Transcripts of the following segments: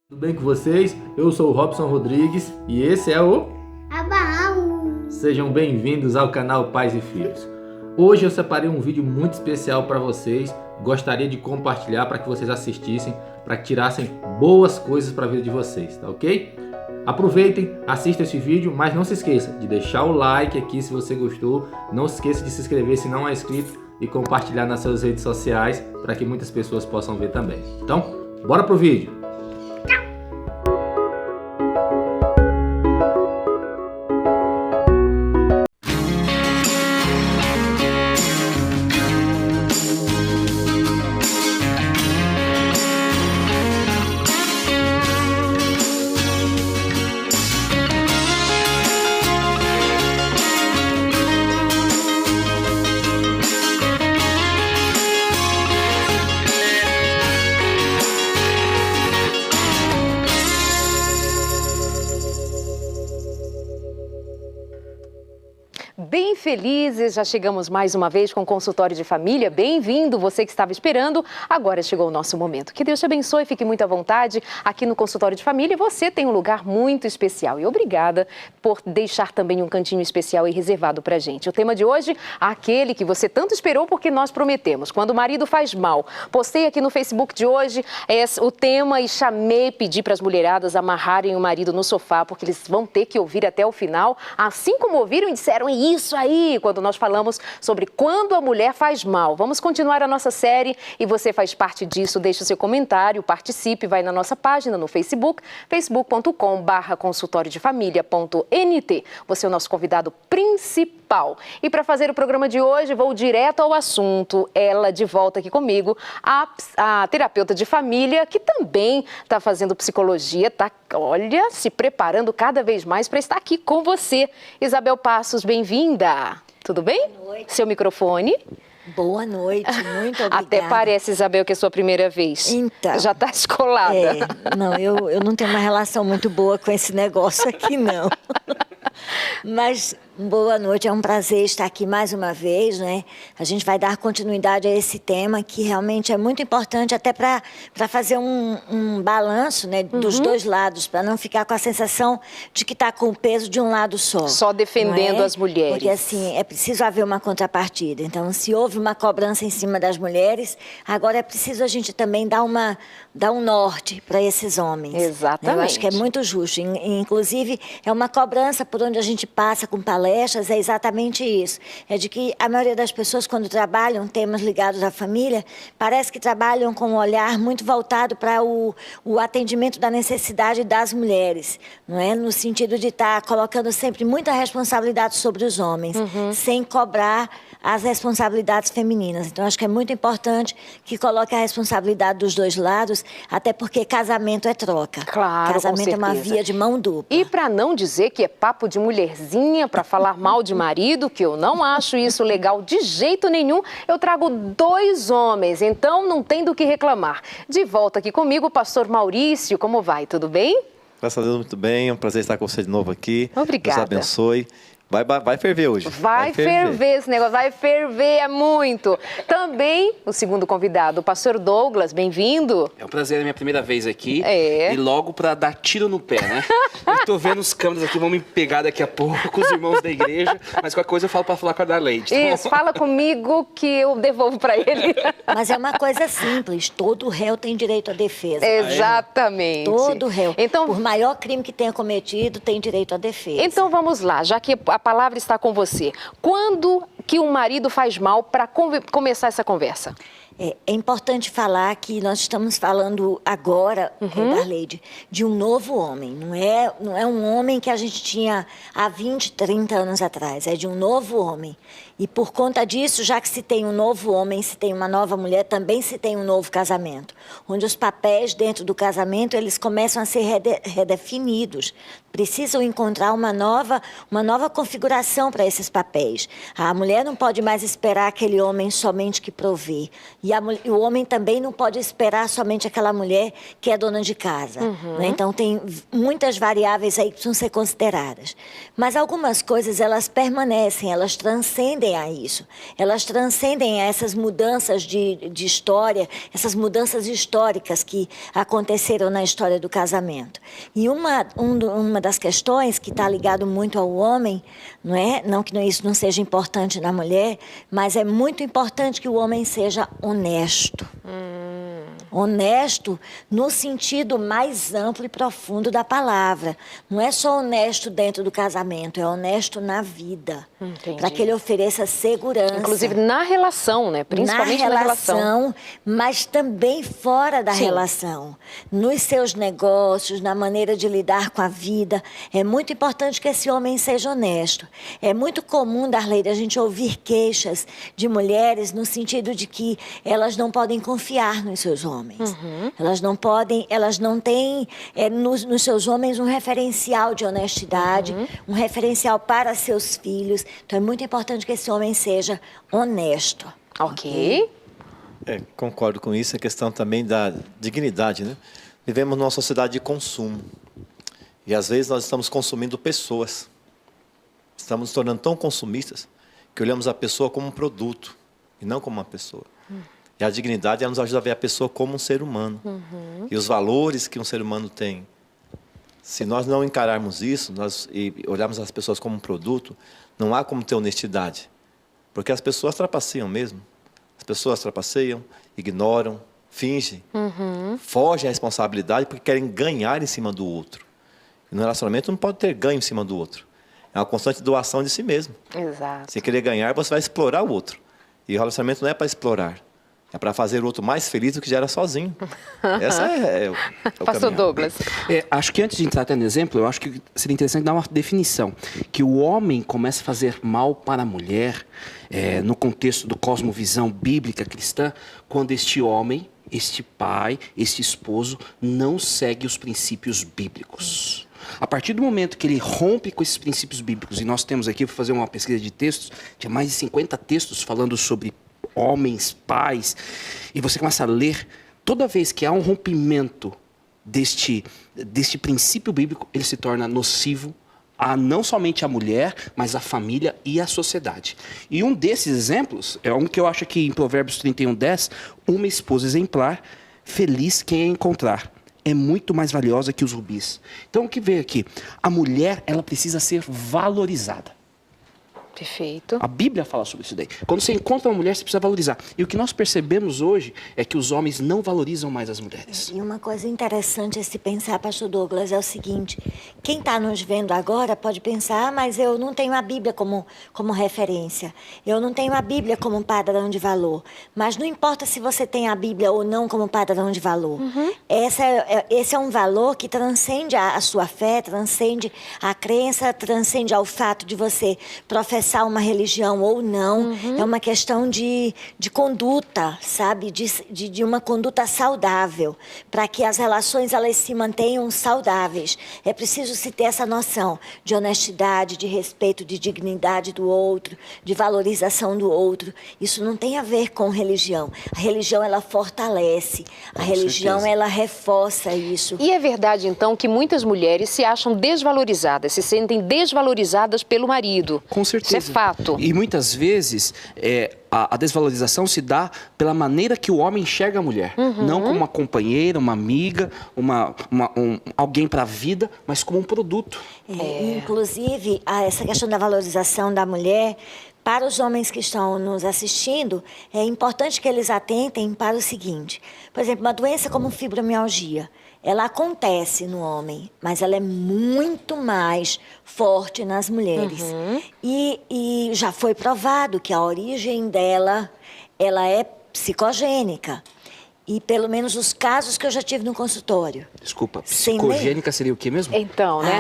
Tudo bem com vocês? Eu sou o Robson Rodrigues e esse é o Abraão. Sejam bem-vindos ao canal Pais e Filhos. Hoje eu separei um vídeo muito especial para vocês. Gostaria de compartilhar para que vocês assistissem, para que tirassem boas coisas para a vida de vocês, tá ok? Aproveitem, assistam esse vídeo, mas não se esqueça de deixar o like aqui se você gostou. Não se esqueça de se inscrever se não é inscrito e compartilhar nas suas redes sociais para que muitas pessoas possam ver também. Então, bora pro vídeo! Bem felizes, já chegamos mais uma vez com o consultório de família. Bem-vindo, você que estava esperando. Agora chegou o nosso momento. Que Deus te abençoe, fique muito à vontade aqui no consultório de família. Você tem um lugar muito especial e obrigada por deixar também um cantinho especial e reservado pra gente. O tema de hoje, aquele que você tanto esperou porque nós prometemos. Quando o marido faz mal. Postei aqui no Facebook de hoje o tema e pedi para as mulheradas amarrarem o marido no sofá porque eles vão ter que ouvir até o final, assim como ouviram e disseram isso aí, quando nós falamos sobre quando a mulher faz mal. Vamos continuar a nossa série e você faz parte disso. Deixe o seu comentário, participe, vai na nossa página no Facebook, facebook.com/consultoriodefamilia.nt. Você é o nosso convidado principal. E para fazer o programa de hoje, vou direto ao assunto. Ela de volta aqui comigo, a terapeuta de família, que também está fazendo psicologia, tá, olha, se preparando cada vez mais para estar aqui com você. Isabel Passos, bem-vinda. Tudo bem? Boa noite. Seu microfone. Boa noite, muito obrigada. Até parece, Isabel, que é a sua primeira vez. Então. Já está descolada. Não, eu não tenho uma relação muito boa com esse negócio aqui, não. Mas boa noite, é um prazer estar aqui mais uma vez, né? A gente vai dar continuidade a esse tema que realmente é muito importante até para fazer um balanço, né, dos dois lados, para não ficar com a sensação de que está com o peso de um lado só. Só defendendo as mulheres. Porque assim, é preciso haver uma contrapartida. Então, se houve uma cobrança em cima das mulheres, agora é preciso a gente também dar um norte para esses homens. Exatamente. Eu acho que é muito justo. Inclusive, é uma cobrança por onde a gente passa com palestras, é exatamente isso. É de que a maioria das pessoas, quando trabalham temas ligados à família, parece que trabalham com um olhar muito voltado para o atendimento da necessidade das mulheres, não é? No sentido de estar colocando sempre muita responsabilidade sobre os homens, sem cobrar as responsabilidades femininas. Então, acho que é muito importante que coloque a responsabilidade dos dois lados, até porque casamento é troca. Claro, casamento é uma via de mão dupla. E para não dizer que é papo de mulherzinha para falar mal de marido, que eu não acho isso legal de jeito nenhum, eu trago dois homens, então não tem do que reclamar. De volta aqui comigo, o pastor Maurício. Como vai? Tudo bem? Graças a Deus, muito bem. É um prazer estar com você de novo aqui. Obrigada. Deus abençoe. Vai ferver hoje. Vai ferver esse negócio, vai ferver, é muito. Também o segundo convidado, o pastor Douglas, bem-vindo. É um prazer, é a minha primeira vez aqui. É. E logo pra dar tiro no pé, né? Eu tô vendo os câmeras aqui, vão me pegar daqui a pouco, os irmãos da igreja. Mas qualquer coisa eu falo pra falar com a Darleide. Tá Isso, fala comigo que eu devolvo pra ele. Mas é uma coisa simples, todo réu tem direito à defesa. Exatamente. Todo réu. Então, por maior crime que tenha cometido, tem direito à defesa. Então vamos lá, já que a palavra está com você. Quando que um marido faz mal para começar essa conversa? É importante falar que nós estamos falando agora, Darleide, de um novo homem. Não é um homem que a gente tinha há 20, 30 anos atrás. É de um novo homem. E por conta disso, já que se tem um novo homem, se tem uma nova mulher, também se tem um novo casamento. Onde os papéis dentro do casamento, eles começam a ser redefinidos. Precisam encontrar uma nova configuração para esses papéis. A mulher não pode mais esperar aquele homem somente que provê. E o homem também não pode esperar somente aquela mulher que é dona de casa. Né? Então, tem muitas variáveis aí que precisam ser consideradas. Mas algumas coisas, elas permanecem, elas transcendem transcendem a isso. Elas transcendem a essas mudanças de história, essas mudanças históricas que aconteceram na história do casamento. E uma das questões que está ligado muito ao homem, não é? Não que isso não seja importante na mulher, mas é muito importante que o homem seja honesto. Honesto no sentido mais amplo e profundo da palavra. Não é só honesto dentro do casamento, é honesto na vida. Para que ele ofereça segurança. Inclusive na relação, né? Principalmente na relação. Mas também fora da relação. Nos seus negócios, na maneira de lidar com a vida. É muito importante que esse homem seja honesto. É muito comum, Darleide, a gente ouvir queixas de mulheres no sentido de que elas não podem confiar nos seus homens. Elas não têm nos seus homens um referencial de honestidade, um referencial para seus filhos. Então é muito importante que esse homem seja honesto. Ok. Concordo com isso, a questão também da dignidade, né? Vivemos numa sociedade de consumo. E às vezes nós estamos consumindo pessoas. Estamos nos tornando tão consumistas que olhamos a pessoa como um produto e não como uma pessoa. E a dignidade, ela nos ajuda a ver a pessoa como um ser humano. E os valores que um ser humano tem. Se nós não encararmos isso e olharmos as pessoas como um produto, não há como ter honestidade. Porque as pessoas trapaceiam mesmo. As pessoas trapaceiam, ignoram, fingem, fogem à responsabilidade porque querem ganhar em cima do outro. E no relacionamento não pode ter ganho em cima do outro. É uma constante doação de si mesmo. Exato. Se querer ganhar, você vai explorar o outro. E o relacionamento não é para explorar. É para fazer o outro mais feliz do que já era sozinho. Essa é o Pastor caminho. Douglas. Acho que antes de entrar até no exemplo, eu acho que seria interessante dar uma definição. Que o homem começa a fazer mal para a mulher, no contexto do cosmovisão bíblica cristã, quando este homem, este pai, este esposo, não segue os princípios bíblicos. A partir do momento que ele rompe com esses princípios bíblicos, e nós temos aqui, vou fazer uma pesquisa de textos, tinha mais de 50 textos falando sobre homens, pais, e você começa a ler, toda vez que há um rompimento deste princípio bíblico, ele se torna nocivo a não somente a mulher, mas a família e a sociedade. E um desses exemplos é um que eu acho que em Provérbios 31:10, uma esposa exemplar, feliz quem a encontrar, é muito mais valiosa que os rubis. Então o que vê aqui? A mulher, ela precisa ser valorizada. Perfeito. A Bíblia fala sobre isso daí. Quando você encontra uma mulher, você precisa valorizar. E o que nós percebemos hoje é que os homens não valorizam mais as mulheres. E uma coisa interessante a se pensar, pastor Douglas, é o seguinte: quem está nos vendo agora pode pensar, mas eu não tenho a Bíblia como referência. Eu não tenho a Bíblia como padrão de valor. Mas não importa se você tem a Bíblia ou não como padrão de valor. Esse é um valor que transcende a sua fé, transcende a crença, transcende ao fato de você professar uma religião ou não. É uma questão de conduta, sabe? De uma conduta saudável. Para que as relações elas se mantenham saudáveis. É preciso se ter essa noção de honestidade, de respeito, de dignidade do outro, de valorização do outro. Isso não tem a ver com religião. A religião, ela fortalece. A religião, ela reforça isso. E é verdade, então, que muitas mulheres se acham desvalorizadas, se sentem desvalorizadas pelo marido. Com certeza. Isso é fato. E muitas vezes a desvalorização se dá pela maneira que o homem enxerga a mulher. Não como uma companheira, uma amiga, alguém para a vida, mas como um produto. Inclusive, essa questão da valorização da mulher, para os homens que estão nos assistindo, é importante que eles atentem para o seguinte. Por exemplo, uma doença como fibromialgia, ela acontece no homem, mas ela é muito mais forte nas mulheres. E já foi provado que a origem dela, ela é psicogênica. E pelo menos os casos que eu já tive no consultório. Desculpa, psicogênica seria o quê mesmo? Então, né?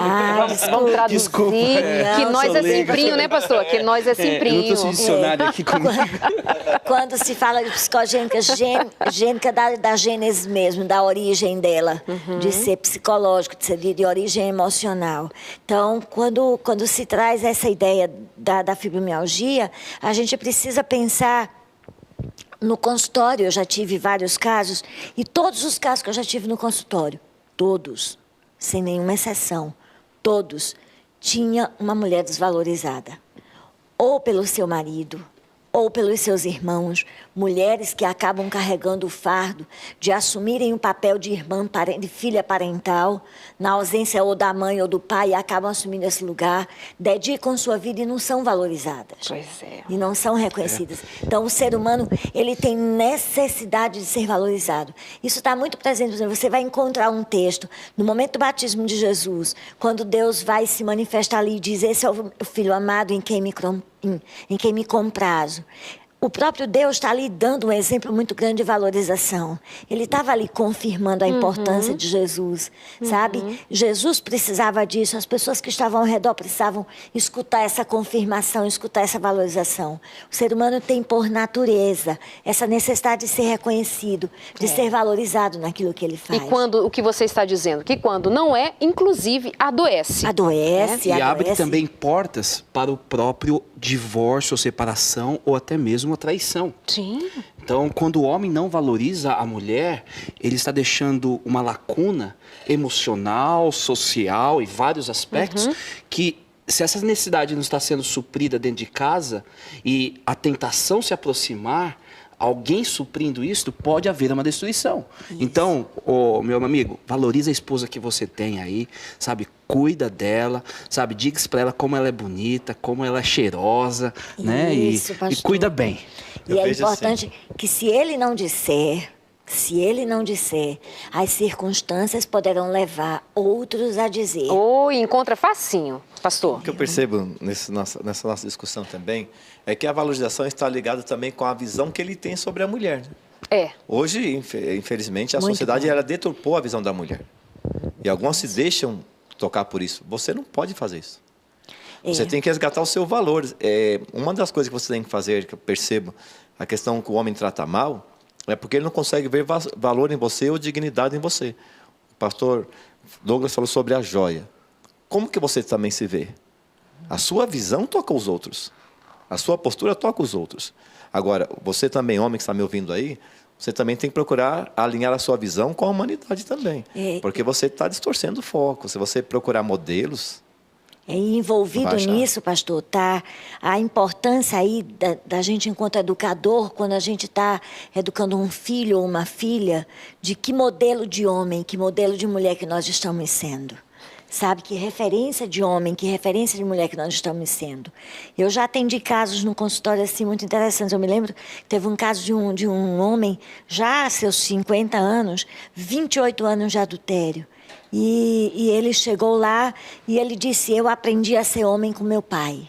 Vamos traduzir. Desculpa, que nós é simprinho, né, pastor? Que nós é simprinho. Eu não trouxe dicionário aqui comigo. Quando se fala de psicogênica, gênica da gênese mesmo, da origem dela, de ser psicológico, de ser de origem emocional. Então, quando se traz essa ideia da fibromialgia, a gente precisa pensar. No consultório, eu já tive vários casos, e todos os casos que eu já tive no consultório, todos, sem nenhuma exceção, todos, tinha uma mulher desvalorizada. ou pelo seu marido, ou pelos seus irmãos, mulheres que acabam carregando o fardo de assumirem o papel de irmã, de filha parental, na ausência ou da mãe ou do pai, e acabam assumindo esse lugar, dedicam sua vida e não são valorizadas. Pois é. E não são reconhecidas. Então, o ser humano, ele tem necessidade de ser valorizado. Isso está muito presente. Por exemplo, você vai encontrar um texto, no momento do batismo de Jesus, quando Deus vai se manifestar ali e diz, esse é o Filho amado em quem me comprazo. O próprio Deus está ali dando um exemplo muito grande de valorização. Ele estava ali confirmando a importância de Jesus, sabe? Jesus precisava disso, as pessoas que estavam ao redor precisavam escutar essa confirmação, escutar essa valorização. O ser humano tem por natureza essa necessidade de ser reconhecido, de ser valorizado naquilo que ele faz. E quando, o que você está dizendo? Que quando não é, inclusive, adoece. Adoece, E abre também portas para o próprio divórcio ou separação, ou até mesmo a traição. Sim. Então, quando o homem não valoriza a mulher, ele está deixando uma lacuna emocional, social e vários aspectos que, se essa necessidade não está sendo suprida dentro de casa e a tentação se aproximar, alguém suprindo isso, pode haver uma destruição. Isso. Então, meu amigo, valoriza a esposa que você tem aí, sabe? Cuida dela, sabe? Diga para ela como ela é bonita, como ela é cheirosa, né? E cuida bem. E é importante que se ele não disser, as circunstâncias poderão levar outros a dizer. Ou encontra facinho, pastor. O que eu percebo nessa nossa discussão também é que a valorização está ligada também com a visão que ele tem sobre a mulher. É. Hoje, infelizmente, a sociedade ela deturpou a visão da mulher. E alguns se deixam tocar por isso. Você não pode fazer isso. Você tem que resgatar o seu valor. Uma das coisas que você tem que fazer, que eu percebo, a questão que o homem trata mal, é porque ele não consegue ver valor em você ou dignidade em você. O pastor Douglas falou sobre a joia. Como que você também se vê? A sua visão toca os outros. A sua postura toca os outros. Agora, você também, homem que está me ouvindo aí, você também tem que procurar alinhar a sua visão com a humanidade também. Porque você está distorcendo o foco. Se você procurar modelos... envolvido nisso, pastor, tá a importância aí da gente, enquanto educador, quando a gente está educando um filho ou uma filha, de que modelo de homem, que modelo de mulher que nós estamos sendo. Sabe, que referência de homem, que referência de mulher que nós estamos sendo. Eu já atendi casos no consultório assim muito interessantes. Eu me lembro que teve um caso de um homem, já há seus 50 anos, 28 anos de adultério. E ele chegou lá e ele disse, eu aprendi a ser homem com meu pai.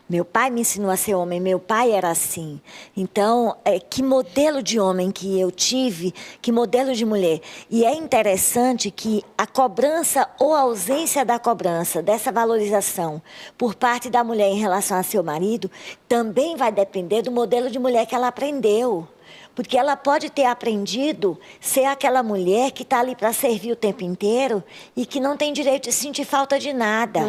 Meu pai me ensinou a ser homem, meu pai era assim. Então, que modelo de homem que eu tive, que modelo de mulher. E é interessante que a cobrança ou a ausência da cobrança, dessa valorização por parte da mulher em relação a seu marido, também vai depender do modelo de mulher que ela aprendeu. Porque ela pode ter aprendido ser aquela mulher que está ali para servir o tempo inteiro e que não tem direito de sentir falta de nada.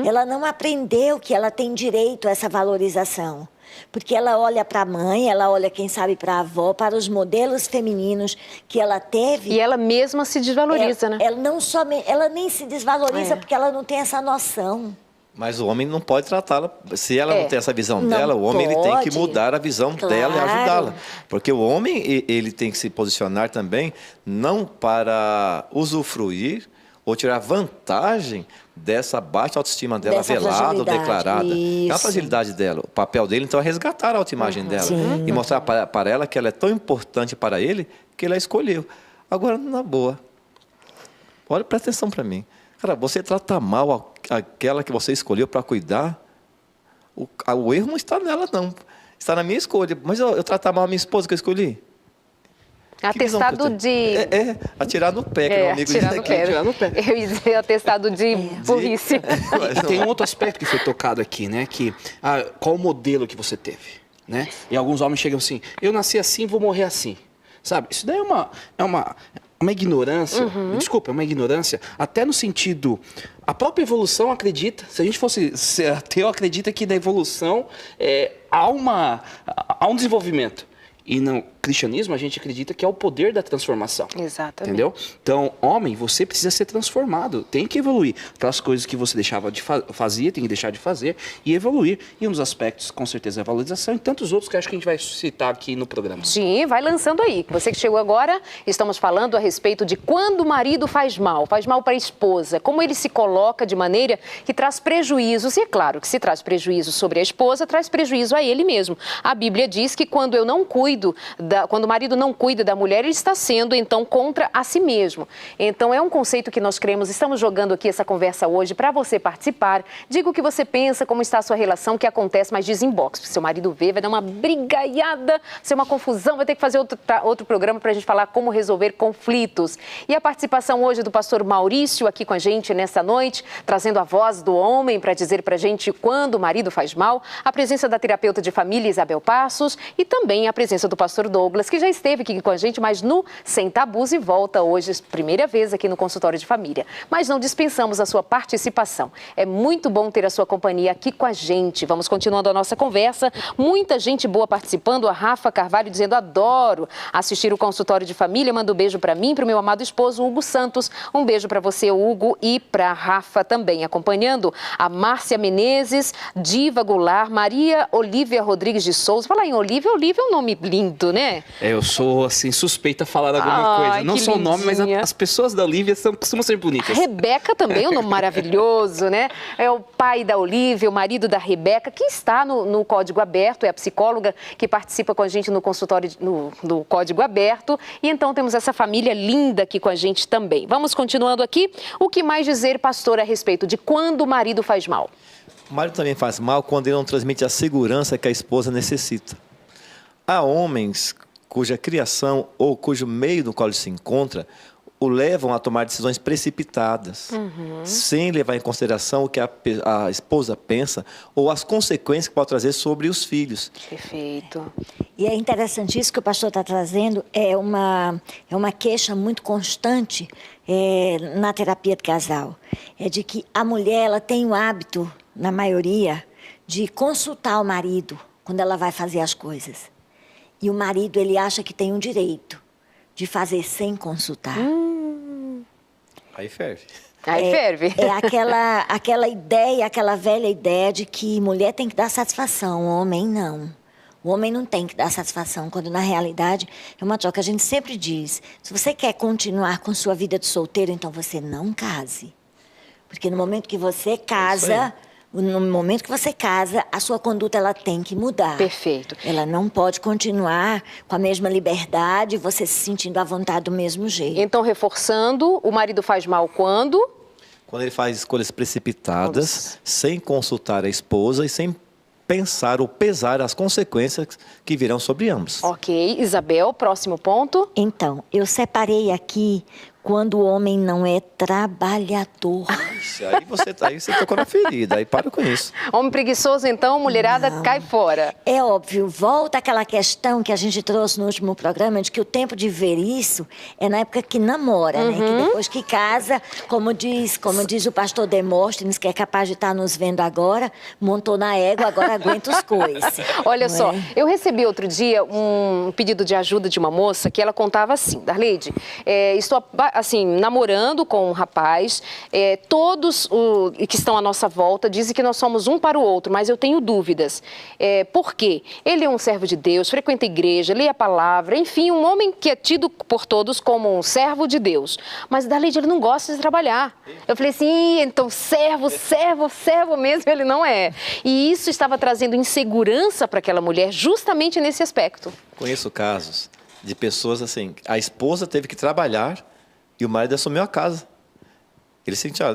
Ela não aprendeu que ela tem direito a essa valorização. Porque ela olha para a mãe, ela olha, quem sabe, para a avó, para os modelos femininos que ela teve. E ela mesma se desvaloriza, né? Ela nem se desvaloriza porque ela não tem essa noção. Mas o homem não pode tratá-la, se ela não tem essa visão dela, o homem ele tem que mudar a visão dela e ajudá-la. Porque o homem ele tem que se posicionar também, não para usufruir ou tirar vantagem dessa baixa autoestima dela, velada ou declarada. É a fragilidade dela. O papel dele, então, é resgatar a autoimagem dela. Sim. E mostrar para ela que ela é tão importante para ele que ele a escolheu. Agora, na boa, olha, presta atenção para mim. Cara, você trata mal aquela que você escolheu para cuidar, o erro não está nela, não. Está na minha escolha. Mas eu tratar mal a minha esposa que eu escolhi? Atestado de... atirar no pé, que meu amigo diz aqui. Atirar no pé. Eu ia dizer atestado de burrice. E tem um outro aspecto que foi tocado aqui, né? Que, qual o modelo que você teve, né? E alguns homens chegam assim, eu nasci assim, vou morrer assim. Sabe? Isso daí é uma ignorância, desculpa, é uma ignorância, até no sentido, a própria evolução acredita, se a gente fosse ser ateu, acredita que na evolução há um desenvolvimento. E não, cristianismo, a gente acredita que é o poder da transformação. Exatamente. Entendeu? Então, homem, você precisa ser transformado, tem que evoluir. Aquelas coisas que você deixava de fazer, tem que deixar de fazer e evoluir. E um dos aspectos, com certeza, é a valorização e tantos outros que acho que a gente vai citar aqui no programa. Sim, vai lançando aí. Você que chegou agora, estamos falando a respeito de quando o marido faz mal para a esposa, como ele se coloca de maneira que traz prejuízos. E é claro que se traz prejuízo sobre a esposa, traz prejuízo a ele mesmo. A Bíblia diz que quando quando o marido não cuida da mulher, ele está sendo, então, contra a si mesmo. Então, é um conceito que nós cremos. Estamos jogando aqui essa conversa hoje para você participar. Diga o que você pensa, como está a sua relação, o que acontece, mas diz inbox. Seu marido vê, vai dar uma brigaiada, ser uma confusão, vai ter que fazer outro programa para a gente falar como resolver conflitos. E a participação hoje do pastor Maurício aqui com a gente nessa noite, trazendo a voz do homem para dizer para a gente quando o marido faz mal, a presença da terapeuta de família Isabel Passos e também a presença do pastor Douglas, que já esteve aqui com a gente, mas no Sem Tabus e volta hoje, primeira vez aqui no consultório de família. Mas não dispensamos a sua participação. É muito bom ter a sua companhia aqui com a gente. Vamos continuando a nossa conversa. Muita gente boa participando. A Rafa Carvalho dizendo: adoro assistir o consultório de família. Manda um beijo para mim, para o meu amado esposo, Hugo Santos. Um beijo para você, Hugo, e para a Rafa também. Acompanhando a Márcia Menezes, Diva Goulart, Maria Olívia Rodrigues de Souza. Fala em Olívia. Olívia é um nome lindo, né? Eu sou, assim, suspeita a falar alguma coisa. Não só o nome, mas as pessoas da Olívia costumam ser bonitas. Rebeca também, um nome maravilhoso, né? É o pai da Olívia, o marido da Rebeca, que está no Código Aberto, é a psicóloga que participa com a gente no consultório no Código Aberto. E então temos essa família linda aqui com a gente também. Vamos continuando aqui. O que mais dizer, pastor, a respeito de quando o marido faz mal? O marido também faz mal quando ele não transmite a segurança que a esposa necessita. Há homens cuja criação ou cujo meio no qual ele se encontra o levam a tomar decisões precipitadas, sem levar em consideração o que a esposa pensa ou as consequências que pode trazer sobre os filhos. Perfeito. E é interessante isso que o pastor está trazendo, é uma queixa muito constante na terapia de casal. É de que a mulher ela tem o hábito, na maioria, de consultar o marido quando ela vai fazer as coisas. E o marido, ele acha que tem um direito de fazer sem consultar. Aí ferve. Aí ferve. É aquela ideia, aquela velha ideia de que mulher tem que dar satisfação, homem não. O homem não tem que dar satisfação, quando na realidade é uma troca. A gente sempre diz, se você quer continuar com sua vida de solteiro, então você não case. Porque no momento que você casa... No momento que você casa, a sua conduta ela tem que mudar. Perfeito. Ela não pode continuar com a mesma liberdade, você se sentindo à vontade do mesmo jeito. Então, reforçando, o marido faz mal quando? Quando ele faz escolhas precipitadas, sem consultar a esposa e sem pensar ou pesar as consequências que virão sobre ambos. Ok. Isabel, próximo ponto. Então, eu separei aqui quando o homem não é trabalhador. Aí você tocou na ferida, aí para com isso. Homem preguiçoso, então, mulherada, cai fora. É óbvio, volta aquela questão que a gente trouxe no último programa, de que o tempo de ver isso é na época que namora, né? Que depois que casa, como diz o pastor Demóstenes, que é capaz de estar nos vendo agora, montou na égua, agora aguenta os coices. Olha só, eu recebi outro dia um pedido de ajuda de uma moça que ela contava assim: Darleide, estou assim, namorando com um rapaz, todos que estão à nossa volta dizem que nós somos um para o outro, mas eu tenho dúvidas. Por quê? Ele é um servo de Deus, frequenta a igreja, lê a palavra, enfim, um homem que é tido por todos como um servo de Deus. Mas Darleide, ele não gosta de trabalhar. Eu falei assim, então servo mesmo ele não é. E isso estava trazendo insegurança para aquela mulher justamente nesse aspecto. Conheço casos de pessoas assim, a esposa teve que trabalhar e o marido assumiu a casa. Ele sentiu,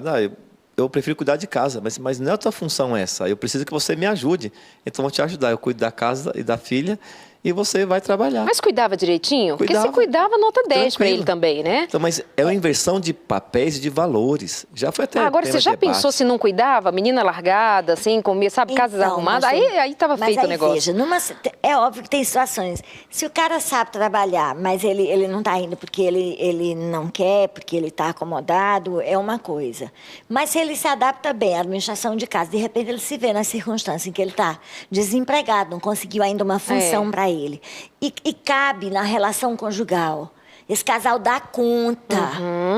eu prefiro cuidar de casa, mas não é a tua função essa. Eu preciso que você me ajude. Então, eu vou te ajudar. Eu cuido da casa e da filha e você vai trabalhar. Mas cuidava direitinho? Porque se cuidava, nota 10 para ele também, né? Então, mas é uma inversão de papéis e de valores. Já foi até agora, você já pensou se não cuidava? Menina largada, assim, comia, sabe, casas arrumadas? Aí estava feito o negócio. Veja, é óbvio que tem situações. Se o cara sabe trabalhar, mas ele não está indo porque ele não quer, porque ele está acomodado, é uma coisa. Mas se ele se adapta bem à administração de casa, de repente ele se vê na circunstância em que ele está desempregado, não conseguiu ainda uma função para ele. ele. E cabe na relação conjugal. Esse casal dá conta,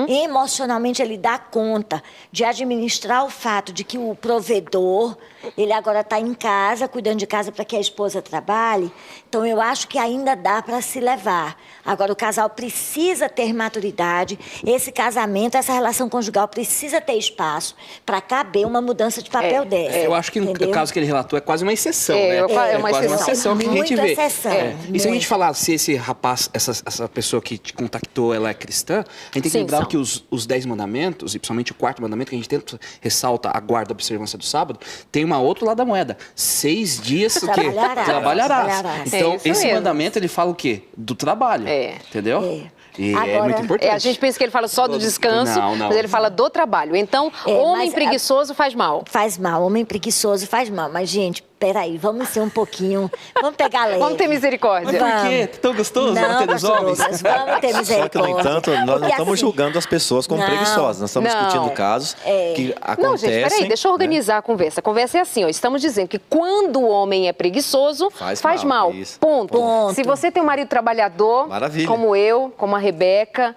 emocionalmente ele dá conta de administrar o fato de que o provedor, ele agora está em casa, cuidando de casa para que a esposa trabalhe. Então, eu acho que ainda dá para se levar. Agora, o casal precisa ter maturidade, esse casamento, essa relação conjugal precisa ter espaço para caber uma mudança de papel dessa. Eu acho que no caso que ele relatou é quase uma exceção, né? É uma quase uma exceção que a gente vê. Exceção, E se a gente falar se esse rapaz, essa pessoa que te contactou, ela é cristã, a gente tem que lembrar que os 10 mandamentos, e principalmente o 4º mandamento, que a gente sempre ressalta a guarda, a observância do sábado, tem uma outra lado da moeda. 6 dias o quê? Trabalharás. Então, esse mandamento, ele fala o quê? Do trabalho. Entendeu? E agora, é muito importante. A gente pensa que ele fala só do descanso, não. mas ele fala do trabalho. Então, homem preguiçoso faz mal. Faz mal, homem preguiçoso faz mal. Mas, gente, peraí, vamos ser um pouquinho... Vamos pegar leve. Vamos ter misericórdia. Mas por quê? Tão gostoso? Não, Vamos ter dos homens? Douglas, vamos ter misericórdia. Só que, no entanto, nós não Porque, estamos assim, julgando as pessoas como preguiçosas. Nós estamos discutindo casos que acontecem... Não, gente, peraí, deixa eu organizar a conversa. A conversa é assim, ó, estamos dizendo que quando o homem é preguiçoso, faz mal. Ponto. Se você tem um marido trabalhador, como eu, como a Rebeca...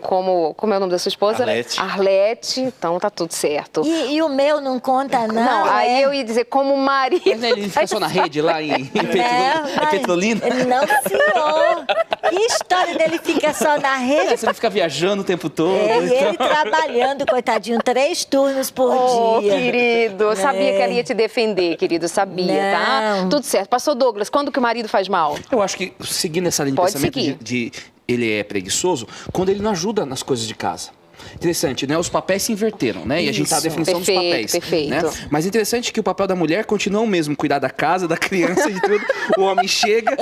Como é o nome da sua esposa? Arlete. Então tá tudo certo. E o meu não conta, não? Não, aí eu ia dizer como marido. Mas ele fica só na rede lá em Petrolina? Não, senhor. Que história dele fica só na rede? Você não fica viajando o tempo todo. Ele trabalhando, coitadinho, 3 turnos por dia. Querido, eu sabia que ela ia te defender, querido, sabia, tá? Tudo certo. Pastor Douglas, quando que o marido faz mal? Eu acho que, seguindo essa linha de pensamento de ele é preguiçoso, quando ele não ajuda nas coisas de casa. Interessante, né? Os papéis se inverteram, né? E a gente tá a definição dos papéis. Perfeito. Né? Mas interessante que o papel da mulher continua o mesmo, cuidar da casa, da criança e tudo. O homem chega...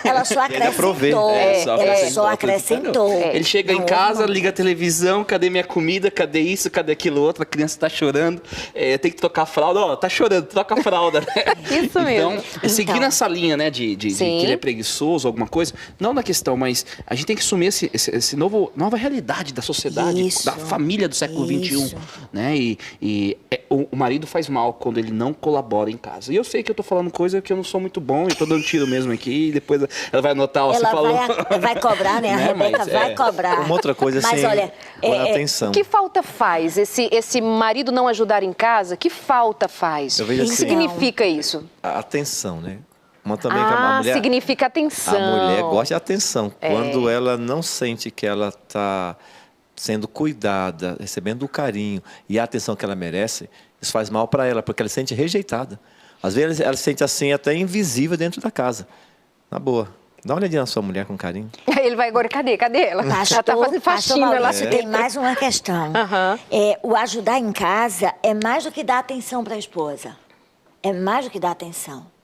Ela só acrescentou. Ela só acrescentou. Ele chega em casa, liga a televisão, cadê minha comida, cadê isso, cadê aquilo outro, a criança tá chorando, tem que trocar a fralda, tá chorando, troca a fralda, né? Isso mesmo. Então, seguindo essa linha, né, de que ele é preguiçoso, alguma coisa, não na questão, mas a gente tem que assumir esse nova realidade da sociedade, da família do século XXI, né? E o marido faz mal quando ele não colabora em casa. E eu sei que eu tô falando coisa que eu não sou muito bom, e tô dando tiro mesmo aqui, e depois ela vai anotar, você falou. Vai cobrar, né? A Rebeca vai cobrar. Uma outra coisa assim, mas olha, atenção. Que falta faz esse marido não ajudar em casa? Que falta faz? O que significa isso? A atenção, né? Também que a mulher, significa atenção. A mulher gosta de atenção. Quando ela não sente que ela está sendo cuidada, recebendo o carinho e a atenção que ela merece, isso faz mal para ela, porque ela se sente rejeitada. Às vezes ela se sente assim, até invisível dentro da casa. Na boa. Dá uma olhadinha na sua mulher com carinho. Aí ele vai agora, cadê ela? Ela tá fazendo faxina lá. Tem mais uma questão. O ajudar em casa é mais do que dar atenção para a esposa. É mais do que dar atenção.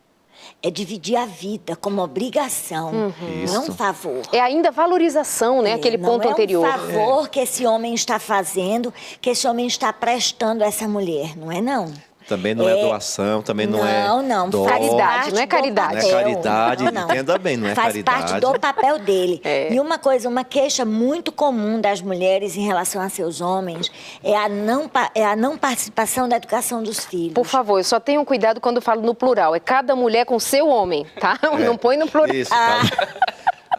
É dividir a vida como obrigação, não é um favor. É ainda valorização, né? Aquele ponto anterior. Não é um favor que esse homem está fazendo, que esse homem está prestando a essa mulher, não é não. Também não é doação, também não é dó. Caridade, não é caridade. Não é caridade, entenda bem, não é caridade. Faz parte do papel dele. E uma queixa muito comum das mulheres em relação a seus homens é a não participação da educação dos filhos. Por favor, eu só tenho cuidado quando eu falo no plural. É cada mulher com seu homem, tá? Não põe no plural. Isso,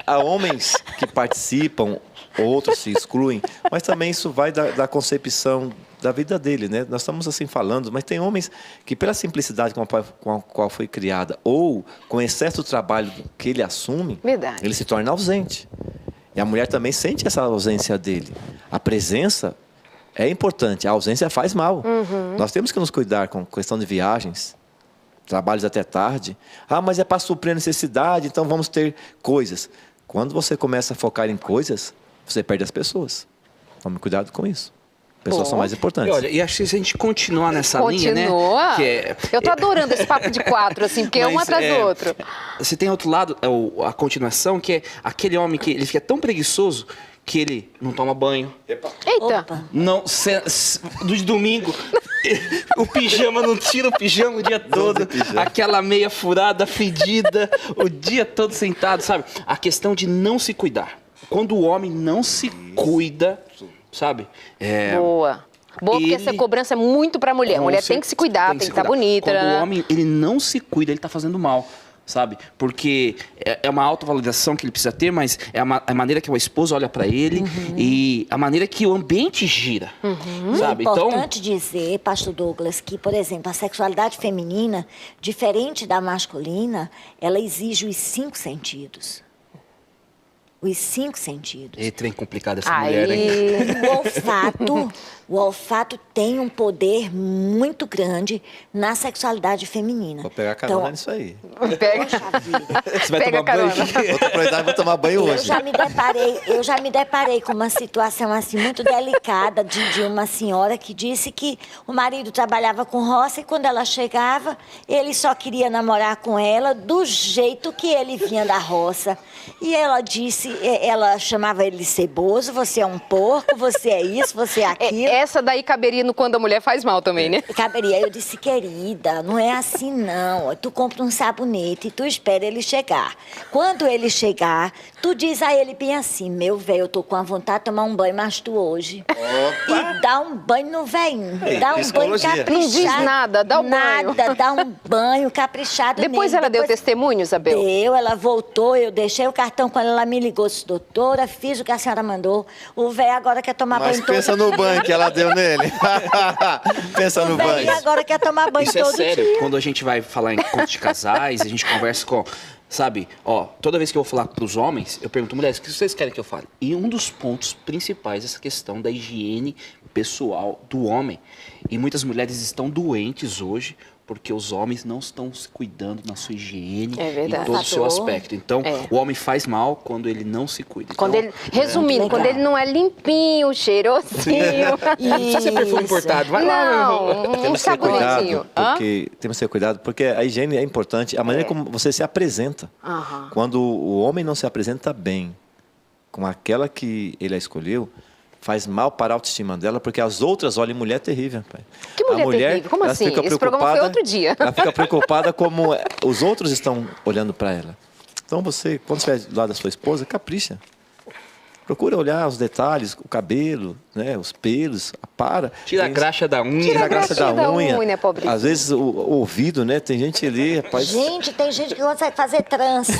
há homens que participam, outros se excluem, mas também isso vai da concepção da vida dele, né? Nós estamos assim falando, mas tem homens que pela simplicidade com a qual foi criada ou com excesso do trabalho que ele assume, ele se torna ausente. E a mulher também sente essa ausência dele. A presença é importante, a ausência faz mal. Nós temos que nos cuidar com questão de viagens, trabalhos até tarde. Mas é para suprir a necessidade, então vamos ter coisas. Quando você começa a focar em coisas, você perde as pessoas. Tome cuidado com isso. Pessoas são mais importantes. E olha, e acho que se a gente continuar nessa linha, né? Eu tô adorando esse papo de 4, assim, porque é um atrás do outro. Você tem outro lado, a continuação, que é aquele homem que ele fica tão preguiçoso que ele não toma banho. Eita! Não, do domingo, o pijama, não tira o pijama o dia todo, aquela meia furada, fedida, o dia todo sentado, sabe? A questão de não se cuidar. Quando o homem não se cuida, sabe? Boa, porque essa cobrança é muito pra mulher. A mulher tem que se cuidar, tem que estar bonita. Quando o homem ele não se cuida, ele tá fazendo mal. sabe? Porque é uma autovalidação que ele precisa ter, mas é a maneira que a esposa olha para ele e a maneira que o ambiente gira, sabe? É importante dizer, pastor Douglas, que, por exemplo, a sexualidade feminina, diferente da masculina, ela exige os 5 sentidos. Os 5 sentidos. É trem complicado essa mulher, hein? O olfato tem um poder muito grande na sexualidade feminina. Vou pegar carona nisso aí. Pega. Poxa vida. Você vai Pega tomar banho? carona. Vou aproveitar e vou tomar banho hoje. Eu já me deparei com uma situação assim muito delicada de uma senhora que disse que o marido trabalhava com roça e quando ela chegava, ele só queria namorar com ela do jeito que ele vinha da roça. E ela disse, ela chamava ele de ceboso, você é um porco, você é isso, você é aquilo. Essa daí caberia no quando a mulher faz mal também, né? Caberia. Eu disse, querida, não é assim não. Tu compra um sabonete e tu espera ele chegar. Quando ele chegar, tu diz a ele bem assim, meu velho, eu tô com a vontade de tomar um banho, mas tu hoje. E dá um banho no velhinho. Dá um banho caprichado. Não diz nada, dá o banho. Nada, dá um banho caprichado Depois nele. ela deu testemunho, Isabel? Deu, ela voltou, eu deixei o cartão quando ela me ligou, disse, doutora, fiz o que a senhora mandou. O velho agora quer tomar Mas banho todo pensa no banho que ela deu nele. Pensa no O velho banho. agora quer tomar banho Isso é todo sério. dia. Quando a gente vai falar em encontros de casais, a gente conversa com... Sabe, toda vez que eu vou falar para os homens, eu pergunto, mulheres, o que vocês querem que eu fale? E um dos pontos principais é essa questão da higiene pessoal do homem. E muitas mulheres estão doentes hoje porque os homens não estão se cuidando na sua higiene em todo o seu aspecto. Então, o homem faz mal quando ele não se cuida. Quando Então, ele, resumindo, quando ele não é limpinho, cheirosinho. não precisa ser perfume importado, vai lá. Não, um Temos que ter sabonetinho. cuidado, temos que ter cuidado, porque a higiene é importante. A maneira como você se apresenta. Quando o homem não se apresenta bem com aquela que ele a escolheu, faz mal para a autoestima dela, porque as outras olham mulher terrível. Pai. Que mulher terrível? Como ela assim? fica Esse programa foi outro dia. Ela fica preocupada como os outros estão olhando para ela. Então você, quando estiver do lado da sua esposa, capricha. Procura olhar os detalhes, o cabelo, né, os pelos, Tira a graxa da unha. Tira a graça da unha. pobrezinha. Às vezes o ouvido, né? Tem gente ali, rapaz. Gente, tem gente que consegue fazer trança.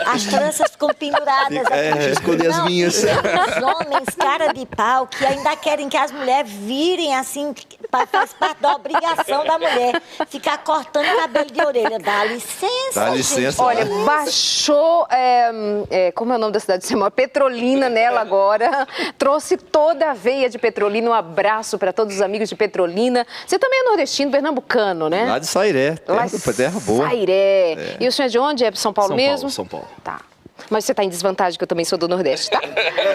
As tranças ficam penduradas aqui. esconder as minhas. Tem uns homens, cara de pau, que ainda querem que as mulheres virem assim, faz parte da obrigação da mulher. Ficar cortando cabelo de orelha. Dá licença, Dá licença. gente. Olha, baixou, como é o nome da cidade de Semana? Petrolina nela agora. Trouxe toda a veia de Petrolina. Um abraço para todos os amigos de Petrolina. Você também é nordestino, pernambucano, né? Lá de Sairé, terra boa. Sairé. E o senhor é de onde? É São Paulo mesmo? São Paulo. Tá. Mas você está em desvantagem, que eu também sou do Nordeste, tá?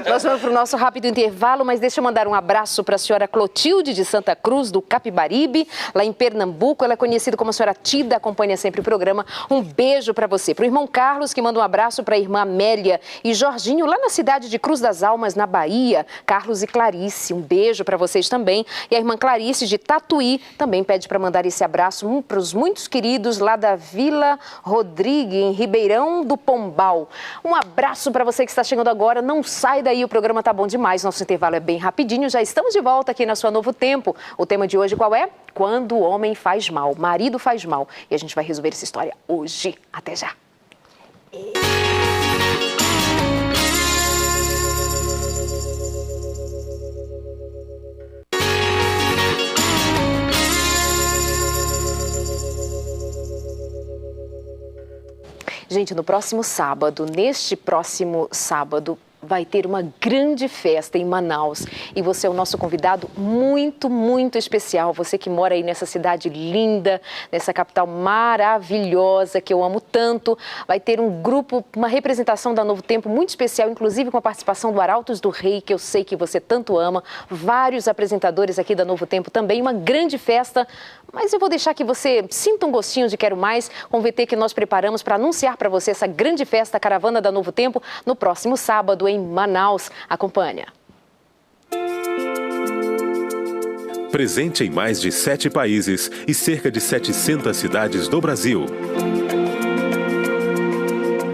Nós vamos para o nosso rápido intervalo, mas deixa eu mandar um abraço para a senhora Clotilde de Santa Cruz, do Capibaribe, lá em Pernambuco. Ela é conhecida como a senhora Tida, acompanha sempre o programa. Um beijo para você. Para o irmão Carlos, que manda um abraço para a irmã Amélia e Jorginho, lá na cidade de Cruz das Almas, na Bahia. Carlos e Clarice, um beijo para vocês também. E a irmã Clarice, de Tatuí, também pede para mandar esse abraço para os muitos queridos lá da Vila Rodrigue, em Ribeirão do Pombal. Um abraço para você que está chegando agora. Não sai daí, o programa tá bom demais. Nosso intervalo é bem rapidinho. Já estamos de volta aqui na sua Novo Tempo. O tema de hoje qual é? Quando o homem faz mal, marido faz mal. E a gente vai resolver essa história hoje. Até já. Gente, neste próximo sábado, vai ter uma grande festa em Manaus e você é o nosso convidado muito, muito especial. Você que mora aí nessa cidade linda, nessa capital maravilhosa que eu amo tanto. Vai ter um grupo, uma representação da Novo Tempo muito especial, inclusive com a participação do Arautos do Rei, que eu sei que você tanto ama. Vários apresentadores aqui da Novo Tempo também, uma grande festa. Mas eu vou deixar que você sinta um gostinho de Quero Mais com o VT que nós preparamos para anunciar para você essa grande festa, a Caravana da Novo Tempo, no próximo sábado em Manaus. Acompanha. Presente em mais de 7 países e cerca de 700 cidades do Brasil.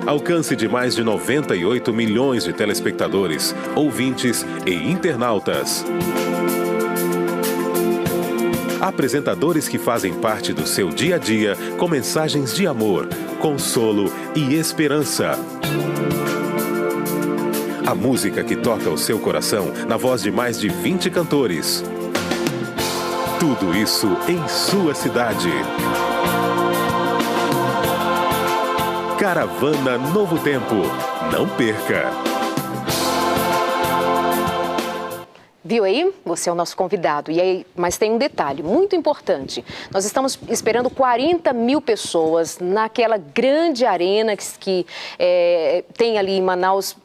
Alcance de mais de 98 milhões de telespectadores, ouvintes e internautas. Apresentadores que fazem parte do seu dia a dia com mensagens de amor, consolo e esperança. A música que toca o seu coração na voz de mais de 20 cantores. Tudo isso em sua cidade. Caravana Novo Tempo. Não perca! Viu aí? Você é o nosso convidado. E aí, mas tem um detalhe muito importante. Nós estamos esperando 40 mil pessoas naquela grande arena que tem ali em Manaus,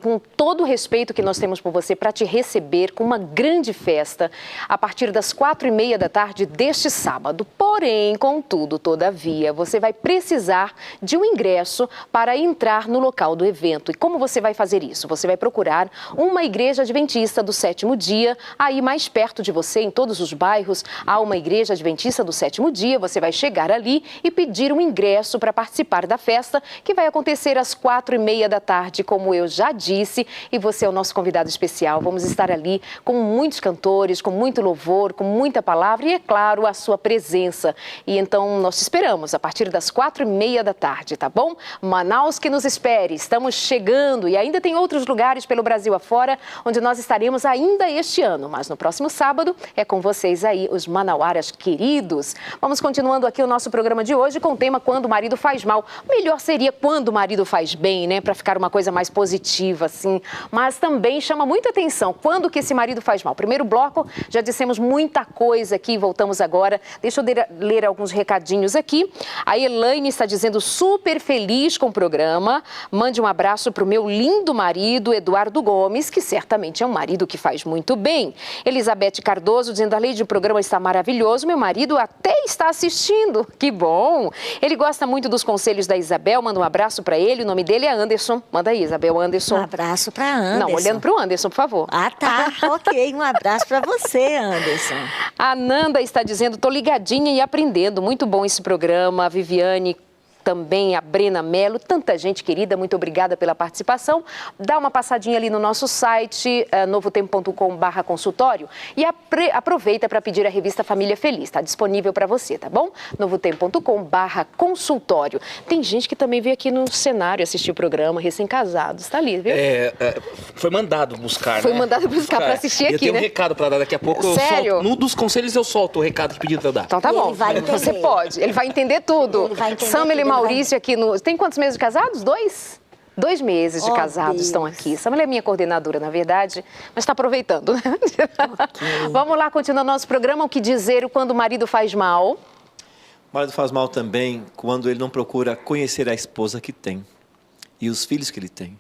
com todo o respeito que nós temos por você, para te receber com uma grande festa a partir das 4h30 da tarde deste sábado. Porém, contudo, todavia, você vai precisar de um ingresso para entrar no local do evento. E como você vai fazer isso? Você vai procurar uma igreja adventista do sétimo dia, aí mais perto de você, em todos os bairros, há uma igreja adventista do sétimo dia. Você vai chegar ali e pedir um ingresso para participar da festa, que vai acontecer às 4h30 da tarde, como eu já disse. E você é o nosso convidado especial. Vamos estar ali com muitos cantores, com muito louvor, com muita palavra e, é claro, a sua presença. E então nós te esperamos a partir das 4h30 da tarde, tá bom? Manaus que nos espere, estamos chegando e ainda tem outros lugares pelo Brasil afora onde nós estaremos ainda este ano. Mas no próximo sábado é com vocês aí, os manauaras queridos. Vamos continuando aqui o nosso programa de hoje com o tema Quando o Marido Faz Mal. Melhor seria Quando o Marido Faz Bem, né? Para ficar uma coisa mais positiva, assim, mas também chama muita atenção quando que esse marido faz mal. Primeiro bloco, já dissemos muita coisa aqui, voltamos agora. Deixa eu ler alguns recadinhos aqui. A Elaine está dizendo super feliz com o programa. Mande um abraço para o meu lindo marido, Eduardo Gomes, que certamente é um marido que faz muito bem. Elizabeth Cardoso dizendo, a lei do programa está maravilhoso, meu marido até está assistindo. Que bom! Ele gosta muito dos conselhos da Isabel, manda um abraço para ele, o nome dele é Anderson. Manda aí, Isabel, Anderson. Um abraço para Anderson. Não, olhando para o Anderson, por favor. Ah, tá. Ok, um abraço para você, Anderson. A Nanda está dizendo, tô ligadinha e aprendendo. Muito bom esse programa. A Viviane também, a Brena Mello, tanta gente querida, muito obrigada pela participação. Dá uma passadinha ali no nosso site, novotempo.com/consultório e aproveita para pedir a revista Família Feliz, está disponível para você, tá bom? novotempo.com/consultório. Tem gente que também veio aqui no cenário assistir o programa, recém-casados, tá ali, viu? Foi mandado buscar, Foi mandado buscar para assistir aqui, eu tenho né? um recado para dar daqui a pouco. Sério? Num dos conselhos eu solto o recado que pediram para eu dar. Então tá bom, você pode, ele vai entender tudo. Ele vai entender Samela e tudo. Maurício aqui no... Tem quantos meses de casados? 2? 2 meses de casados estão aqui. Samela é minha coordenadora, na verdade, mas está aproveitando, né? Okay. Vamos lá, continuando nosso programa. O que dizer quando o marido faz mal? O marido faz mal também quando ele não procura conhecer a esposa que tem e os filhos que ele tem.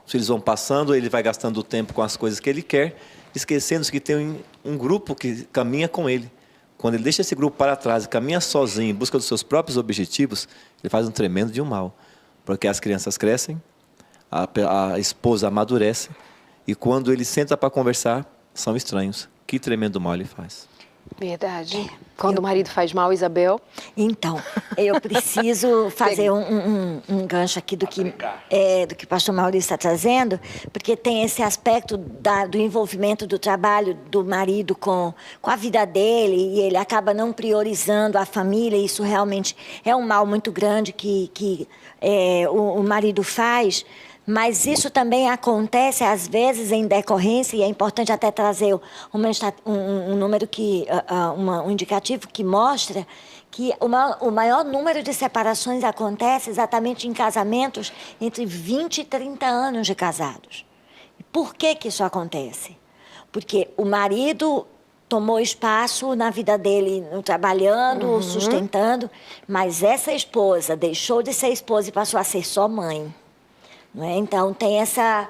Os filhos vão passando, ele vai gastando o tempo com as coisas que ele quer, esquecendo-se que tem um grupo que caminha com ele. Quando ele deixa esse grupo para trás e caminha sozinho em busca dos seus próprios objetivos, ele faz um tremendo de um mal. Porque as crianças crescem, a esposa amadurece, e quando ele senta para conversar, são estranhos. Que tremendo mal ele faz. Verdade. Quando o marido faz mal, Isabel? Então, eu preciso fazer um gancho aqui do que o pastor Maurício está trazendo, porque tem esse aspecto do envolvimento do trabalho do marido com a vida dele, e ele acaba não priorizando a família. Isso realmente é um mal muito grande que o marido faz. Mas isso também acontece, às vezes, em decorrência, e é importante até trazer um número um indicativo que mostra que o maior número de separações acontece exatamente em casamentos entre 20 e 30 anos de casados. Por que isso acontece? Porque o marido tomou espaço na vida dele, trabalhando, sustentando, mas essa esposa deixou de ser esposa e passou a ser só mãe. Não é? Então, tem essa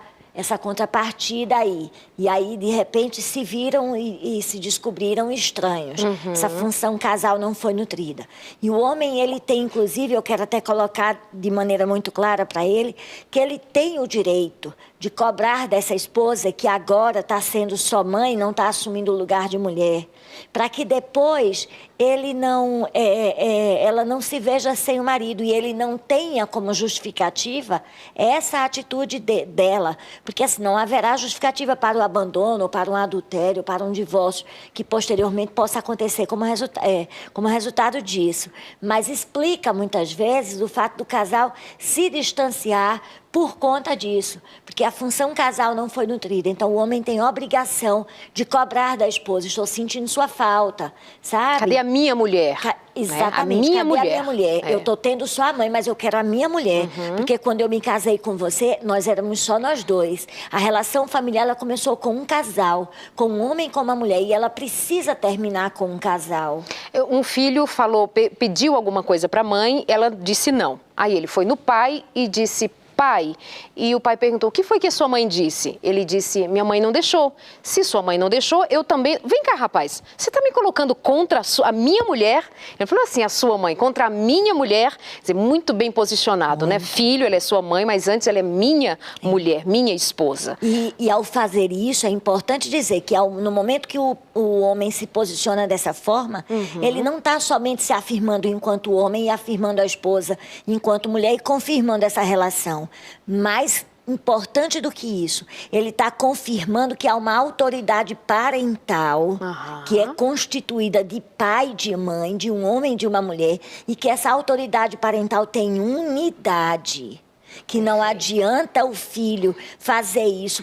contrapartida aí. E aí, de repente, se viram e se descobriram estranhos. Essa função casal não foi nutrida. E o homem, ele tem, inclusive, eu quero até colocar de maneira muito clara para ele, que ele tem o direito de cobrar dessa esposa que agora está sendo só mãe, não está assumindo o lugar de mulher, para que depois ela não se veja sem o marido e ele não tenha como justificativa essa atitude dela, porque senão haverá justificativa para o abandono, para um adultério, para um divórcio, que posteriormente possa acontecer como resultado disso. Mas explica muitas vezes o fato do casal se distanciar por conta disso, porque a função casal não foi nutrida. Então, o homem tem obrigação de cobrar da esposa. Estou sentindo sua falta, sabe? Cadê a minha mulher? Exatamente. A minha mulher? Eu estou tendo sua mãe, mas eu quero a minha mulher. Porque quando eu me casei com você, nós éramos só nós dois. A relação familiar, ela começou com um casal, com um homem e com uma mulher. E ela precisa terminar com um casal. Um filho falou, pediu alguma coisa para a mãe, ela disse não. Aí ele foi no pai e disse: pai, e o pai perguntou: o que foi que a sua mãe disse? Ele disse: minha mãe não deixou. Se sua mãe não deixou, eu também... Vem cá, rapaz, você está me colocando contra a minha mulher? Ele falou assim: a sua mãe contra a minha mulher. Quer dizer, muito bem posicionado, né? Filho, ela é sua mãe, mas antes ela é minha mulher, minha esposa. E ao fazer isso, é importante dizer que no momento que o homem se posiciona dessa forma, ele não está somente se afirmando enquanto homem e afirmando a esposa enquanto mulher e confirmando essa relação. Mais importante do que isso, ele está confirmando que há uma autoridade parental que é constituída de pai e de mãe, de um homem e de uma mulher, e que essa autoridade parental tem unidade. Que não adianta o filho fazer isso,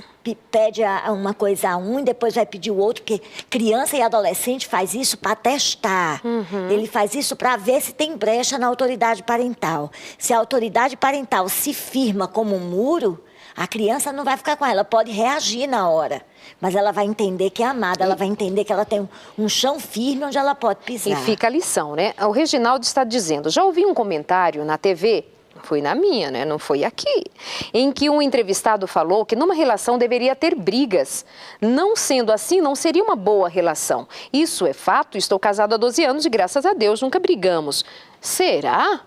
pede uma coisa a um e depois vai pedir o outro, porque criança e adolescente faz isso para testar. Ele faz isso para ver se tem brecha na autoridade parental. Se a autoridade parental se firma como um muro, a criança não vai ficar com ela, pode reagir na hora. Mas ela vai entender que é amada, ela vai entender que ela tem um chão firme onde ela pode pisar. E fica a lição, né? O Reginaldo está dizendo: já ouvi um comentário na TV... Foi na minha, né? Não foi aqui. Em que um entrevistado falou que numa relação deveria ter brigas. Não sendo assim, não seria uma boa relação. Isso é fato. Estou casado há 12 anos e, graças a Deus, nunca brigamos. Será?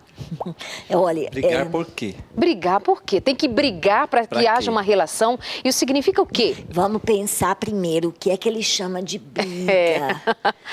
Olha, Brigar por quê? Brigar por quê? Tem que brigar para que haja uma relação. Isso significa o quê? Vamos pensar primeiro o que é que ele chama de briga.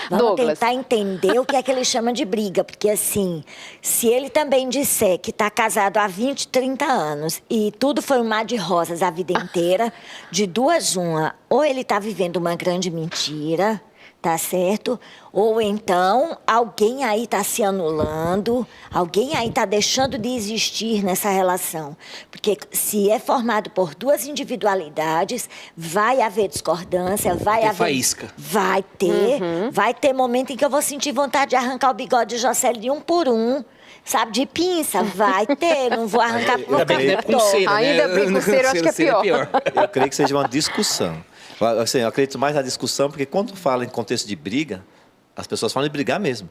Vamos tentar entender o que é que ele chama de briga. Porque assim, se ele também disser que está casado há 20, 30 anos e tudo foi um mar de rosas a vida inteira, de duas uma, ou ele está vivendo uma grande mentira... Tá certo? Ou então, alguém aí está se anulando, alguém aí está deixando de existir nessa relação. Porque se é formado por duas individualidades, vai haver discordância, vai haver... faísca. Vai ter momento em que eu vou sentir vontade de arrancar o bigode de Jocely de um por um. Sabe, de pinça, vai ter, não vou arrancar por Ainda bem que não é pulseira, né? Ainda bem pulseira, eu acho que é pior. Eu creio que seja uma discussão. Assim, eu acredito mais na discussão, porque quando fala em contexto de briga, as pessoas falam de brigar mesmo,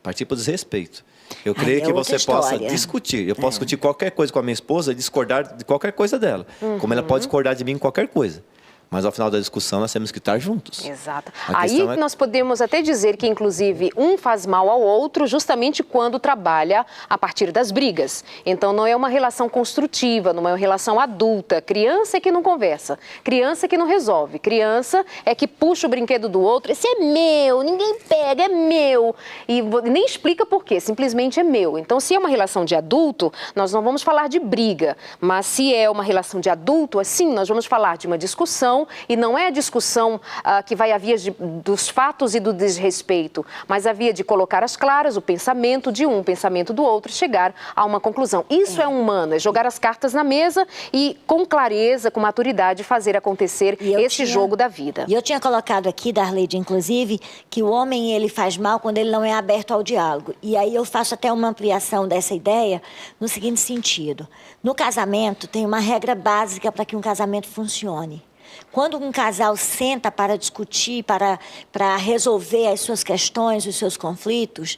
partir para o desrespeito. Eu creio que você possa discutir. Eu posso discutir qualquer coisa com a minha esposa e discordar de qualquer coisa dela. Como ela pode discordar de mim em qualquer coisa. Mas ao final da discussão nós temos que estar juntos. Exato. Aí nós podemos até dizer que, inclusive, um faz mal ao outro justamente quando trabalha a partir das brigas. Então não é uma relação construtiva, não é uma relação adulta. Criança é que não conversa, criança é que não resolve, criança é que puxa o brinquedo do outro. Esse é meu, ninguém pega, é meu. E nem explica por quê, simplesmente é meu. Então, se é uma relação de adulto, nós não vamos falar de briga. Mas se é uma relação de adulto, assim, nós vamos falar de uma discussão. E não é a discussão que vai à via dos fatos e do desrespeito, mas a via de colocar às claras o pensamento de um, o pensamento do outro, chegar a uma conclusão. Isso é humano, é jogar as cartas na mesa e com clareza, com maturidade, fazer acontecer esse jogo da vida. E eu tinha colocado aqui, Darleide, inclusive, que o homem ele faz mal quando ele não é aberto ao diálogo. E aí eu faço até uma ampliação dessa ideia no seguinte sentido. No casamento, tem uma regra básica para que um casamento funcione. Quando um casal senta para discutir, para resolver as suas questões, os seus conflitos,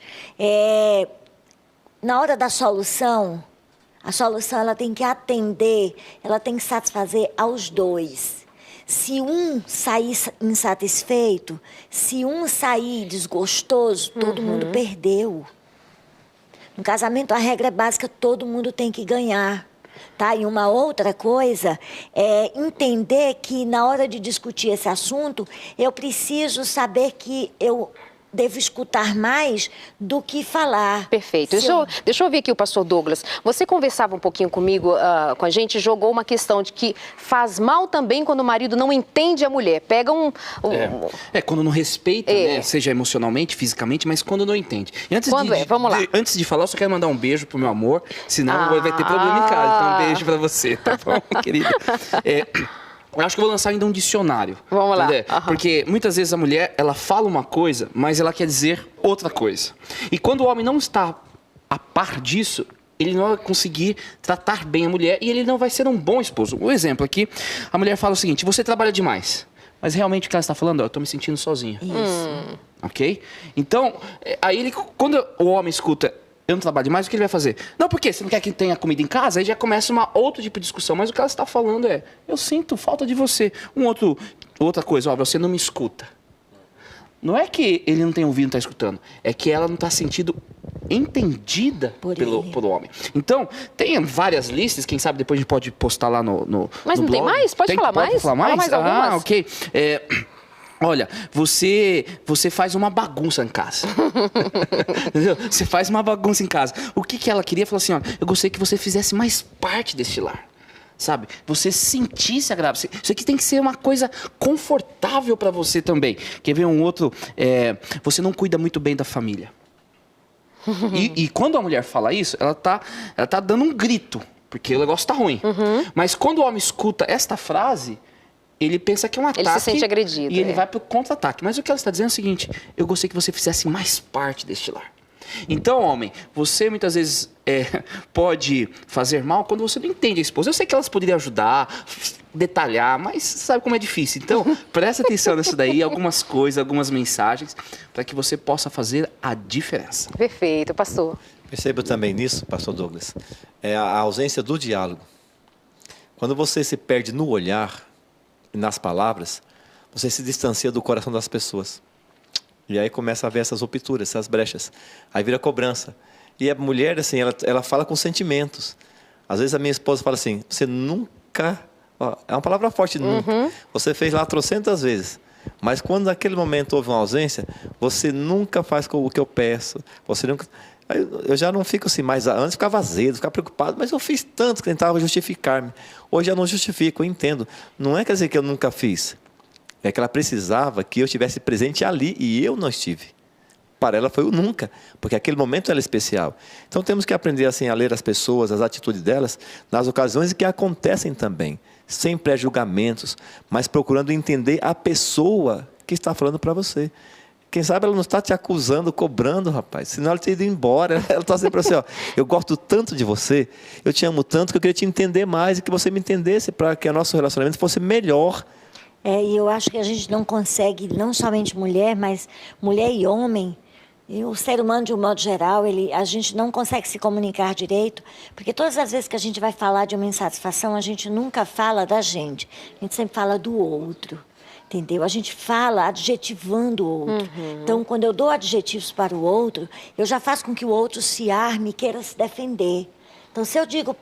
na hora da solução, a solução ela tem que atender, ela tem que satisfazer aos dois. Se um sair insatisfeito, se um sair desgostoso, todo mundo perdeu. No casamento, a regra é básica, todo mundo tem que ganhar. Tá? E uma outra coisa é entender que na hora de discutir esse assunto, eu preciso saber que eu devo escutar mais do que falar. Perfeito. Deixa eu ouvir aqui o pastor Douglas. Você conversava um pouquinho comigo, com a gente, jogou uma questão de que faz mal também quando o marido não entende a mulher. Pega quando não respeita, né? Seja emocionalmente, fisicamente, mas quando não entende. E Vamos lá. Antes de falar, eu só quero mandar um beijo pro meu amor, senão vai ter problema em casa. Então, um beijo pra você, tá bom, querida? Eu acho que eu vou lançar ainda um dicionário. Vamos lá. Porque muitas vezes a mulher, ela fala uma coisa, mas ela quer dizer outra coisa. E quando o homem não está a par disso, ele não vai conseguir tratar bem a mulher e ele não vai ser um bom esposo. Um exemplo aqui, a mulher fala o seguinte: você trabalha demais. Mas realmente o que ela está falando, eu estou me sentindo sozinha. Isso. Ok? Então, aí quando o homem escuta, eu não trabalho demais, o que ele vai fazer? Não, por quê? Você não quer que tenha comida em casa? Aí já começa outro tipo de discussão. Mas o que ela está falando é, eu sinto falta de você. Outra coisa, você não me escuta. Não é que ele não tem ouvido, não está escutando. É que ela não está sentindo entendida pelo homem. Então, tem várias listas, quem sabe depois a gente pode postar lá no Mas não blog. tem mais? Pode falar mais? Falar mais? Fala mais algumas. Ok. Olha, você faz uma bagunça em casa. Entendeu? Você faz uma bagunça em casa. O que ela queria? Falou assim, olha, eu gostaria que você fizesse mais parte deste lar. Sabe? Você sentisse agradável. Isso aqui tem que ser uma coisa confortável para você também. Quer ver um outro? Você não cuida muito bem da família. E quando a mulher fala isso, ela tá dando um grito, porque o negócio tá ruim. Mas quando o homem escuta esta frase, ele pensa que é um ataque. Ele se sente agredido. E ele vai para o contra-ataque. Mas o que ela está dizendo é o seguinte: eu gostaria que você fizesse mais parte deste lar. Então, homem, você muitas vezes pode fazer mal quando você não entende a esposa. Eu sei que elas poderiam ajudar, detalhar, mas sabe como é difícil. Então, presta atenção nisso daí, algumas coisas, algumas mensagens, para que você possa fazer a diferença. Perfeito, pastor. Percebo também nisso, pastor Douglas, a ausência do diálogo. Quando você se perde no olhar, nas palavras, você se distancia do coração das pessoas. E aí começa a haver essas rupturas, essas brechas. Aí vira cobrança. E a mulher, assim, ela fala com sentimentos. Às vezes a minha esposa fala assim, você nunca... é uma palavra forte, nunca. Você fez lá trocentas vezes. Mas quando naquele momento houve uma ausência, você nunca faz o que eu peço. Você nunca... Eu já não fico assim, mais antes ficava azedo, ficava preocupado, mas eu fiz tanto que tentava justificar-me. Hoje eu não justifico, eu entendo. Não é quer dizer que eu nunca fiz. É que ela precisava que eu estivesse presente ali e eu não estive. Para ela foi o nunca, porque aquele momento era especial. Então temos que aprender assim a ler as pessoas, as atitudes delas, nas ocasiões que acontecem também, sem pré-julgamentos, mas procurando entender a pessoa que está falando para você. Quem sabe ela não está te acusando, cobrando, rapaz. Senão ela teria ido embora. Ela está sempre assim, eu gosto tanto de você, eu te amo tanto que eu queria te entender mais e que você me entendesse para que o nosso relacionamento fosse melhor. E eu acho que a gente não consegue, não somente mulher, mas mulher e homem, e o ser humano de um modo geral, a gente não consegue se comunicar direito, porque todas as vezes que a gente vai falar de uma insatisfação, a gente nunca fala da gente, a gente sempre fala do outro. Entendeu? A gente fala adjetivando o outro. Então, quando eu dou adjetivos para o outro, eu já faço com que o outro se arme e queira se defender. Então, se eu digo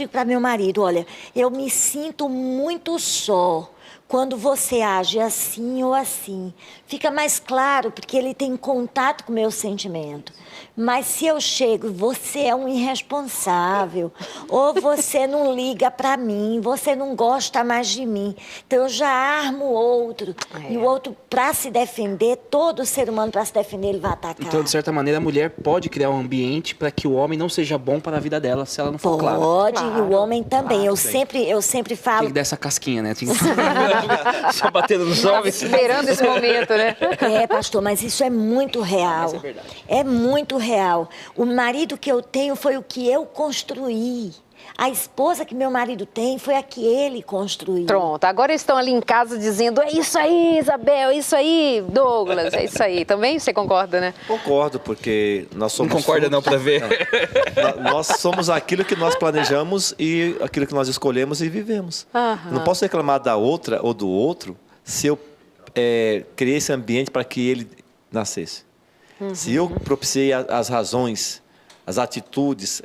para meu marido, olha, eu me sinto muito só quando você age assim ou assim, fica mais claro, porque ele tem contato com o meu sentimento. Mas se eu chego, você é um irresponsável, ou você não liga para mim, você não gosta mais de mim, então eu já armo o outro. E o outro, para se defender, todo ser humano, para se defender, ele vai atacar. Então, de certa maneira, a mulher pode criar um ambiente para que o homem não seja bom para a vida dela, se ela não for clara. Pode, e o homem também. Eu sempre falo... Tem que dar essa casquinha, né? Tem que... Só batendo nos homens. Esperando esse momento, né? Pastor, mas isso é muito real. Mas é verdade. É muito real. O marido que eu tenho foi o que eu construí. A esposa que meu marido tem foi a que ele construiu. Pronto, agora eles estão ali em casa dizendo, é isso aí, Isabel, é isso aí, Douglas, é isso aí. Também você concorda, né? Concordo, porque nós somos... Não concorda não, para ver. Nós somos aquilo que nós planejamos e aquilo que nós escolhemos e vivemos. Não posso reclamar da outra ou do outro se eu criei esse ambiente para que ele nascesse. Se eu propiciei as razões, as atitudes...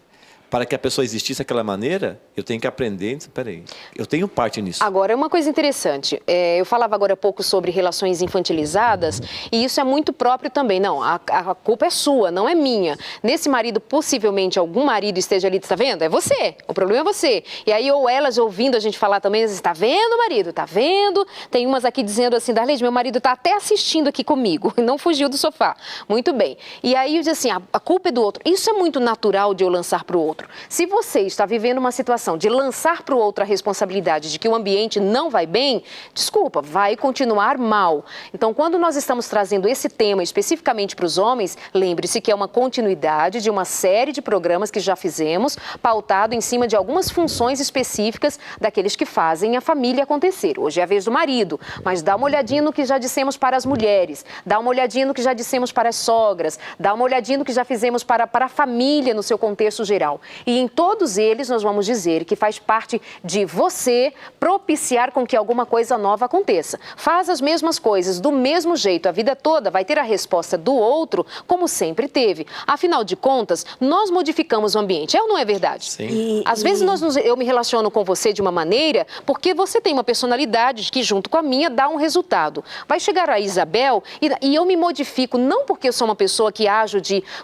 para que a pessoa existisse daquela maneira, eu tenho que aprender, peraí, eu tenho parte nisso. Agora, uma coisa interessante, eu falava agora há pouco sobre relações infantilizadas, e isso é muito próprio também. Não, a culpa é sua, não é minha. Nesse marido, possivelmente, algum marido esteja ali, está vendo? É você, o problema é você. E aí, ou elas ouvindo a gente falar também, está vendo, marido? Está vendo? Tem umas aqui dizendo assim, Darleide, meu marido está até assistindo aqui comigo, não fugiu do sofá. Muito bem. E aí, eu digo assim, a culpa é do outro. Isso é muito natural de eu lançar para o outro. Se você está vivendo uma situação de lançar para o outro a responsabilidade de que o ambiente não vai bem, desculpa, vai continuar mal. Então, quando nós estamos trazendo esse tema especificamente para os homens, lembre-se que é uma continuidade de uma série de programas que já fizemos, pautado em cima de algumas funções específicas daqueles que fazem a família acontecer. Hoje é a vez do marido, mas dá uma olhadinha no que já dissemos para as mulheres, dá uma olhadinha no que já dissemos para as sogras, dá uma olhadinha no que já fizemos para a família no seu contexto geral. E em todos eles nós vamos dizer que faz parte de você propiciar com que alguma coisa nova aconteça. Faz as mesmas coisas do mesmo jeito a vida toda, vai ter a resposta do outro, como sempre teve. Afinal de contas, nós modificamos o ambiente, é ou não é verdade? Sim. Às vezes eu me relaciono com você de uma maneira porque você tem uma personalidade que junto com a minha dá um resultado. Vai chegar a Isabel e eu me modifico, não porque eu sou uma pessoa que ajo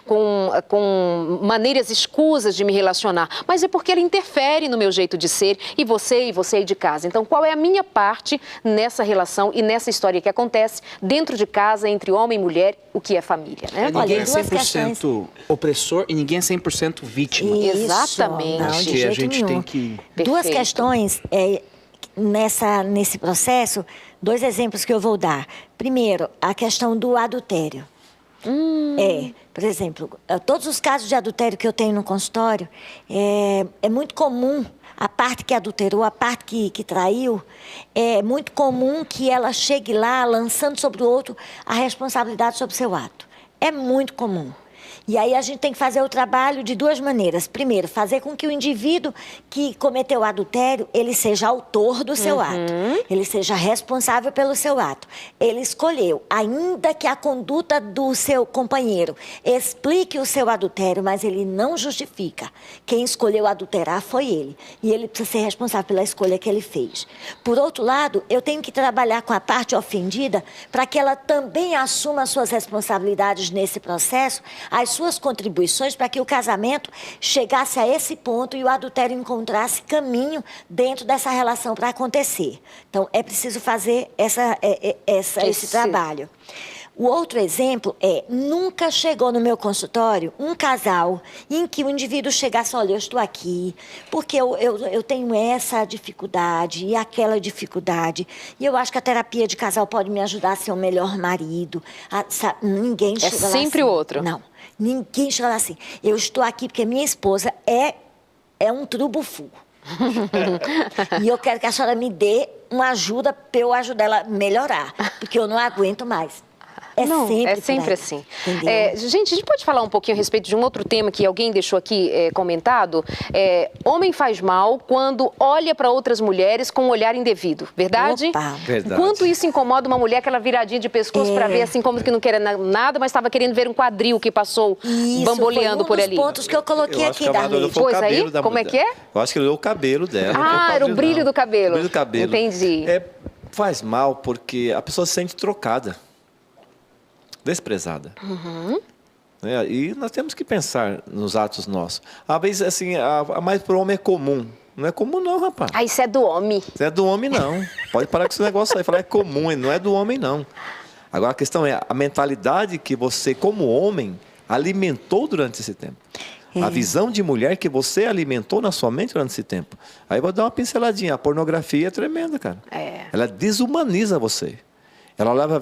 com maneiras escusas de me relacionar, mas é porque ela interfere no meu jeito de ser e você aí de casa. Então, qual é a minha parte nessa relação e nessa história que acontece dentro de casa, entre homem e mulher, o que é família, né? Ninguém é duas 100% questões. opressor e ninguém é 100% vítima. Isso, Exatamente. não, Acho de que a jeito gente nenhum. tem que... Duas Perfeito. questões nesse processo, 2 exemplos que eu vou dar. Primeiro, a questão do adultério. Por exemplo, todos os casos de adultério que eu tenho no consultório, é muito comum a parte que adulterou, a parte que traiu, é muito comum que ela chegue lá lançando sobre o outro a responsabilidade sobre o seu ato. É muito comum. E aí a gente tem que fazer o trabalho de 2 maneiras. Primeiro, fazer com que o indivíduo que cometeu o adultério, ele seja autor do seu ato. Ele seja responsável pelo seu ato. Ele escolheu, ainda que a conduta do seu companheiro explique o seu adultério, mas ele não justifica. Quem escolheu adulterar foi ele. E ele precisa ser responsável pela escolha que ele fez. Por outro lado, eu tenho que trabalhar com a parte ofendida para que ela também assuma as suas responsabilidades nesse processo, as suas contribuições para que o casamento chegasse a esse ponto e o adultério encontrasse caminho dentro dessa relação para acontecer. Então, é preciso fazer esse trabalho. O outro exemplo nunca chegou no meu consultório um casal em que o indivíduo chegasse, olha, eu estou aqui porque eu tenho essa dificuldade e aquela dificuldade e eu acho que a terapia de casal pode me ajudar a ser um melhor marido. Ninguém chega lá sempre assim. o outro. Não, ninguém chega lá assim. Eu estou aqui porque minha esposa é um trubufu. E eu quero que a senhora me dê uma ajuda para eu ajudar ela a melhorar, porque eu não aguento mais. É sempre assim. Gente, a gente pode falar um pouquinho a respeito de um outro tema que alguém deixou aqui comentado? Homem faz mal quando olha para outras mulheres com um olhar indevido, verdade? Opa. Verdade. Quanto isso incomoda uma mulher, aquela viradinha de pescoço para ver assim como que não quer nada, mas estava querendo ver um quadril que passou bamboleando por ali. Isso foi um dos pontos que eu coloquei Eu acho aqui, que a Madonna Darleide. foi o Pois aí, cabelo da como é mulher. que é? Eu acho que ele olhou o cabelo dela. não foi Ah, era o quadril, brilho não. do cabelo. O brilho do cabelo. Entendi. Faz mal porque a pessoa se sente trocada, desprezada. E nós temos que pensar nos atos nossos. Às vezes, assim, mais para o homem é comum. Não é comum não, rapaz. Ah, isso é do homem. Isso é do homem, não. Pode parar com esse negócio aí. Falar é comum, não é do homem, não. Agora, a questão é a mentalidade que você, como homem, alimentou durante esse tempo. A visão de mulher que você alimentou na sua mente durante esse tempo. Aí eu vou dar uma pinceladinha. A pornografia é tremenda, cara. Ela desumaniza você. Ela leva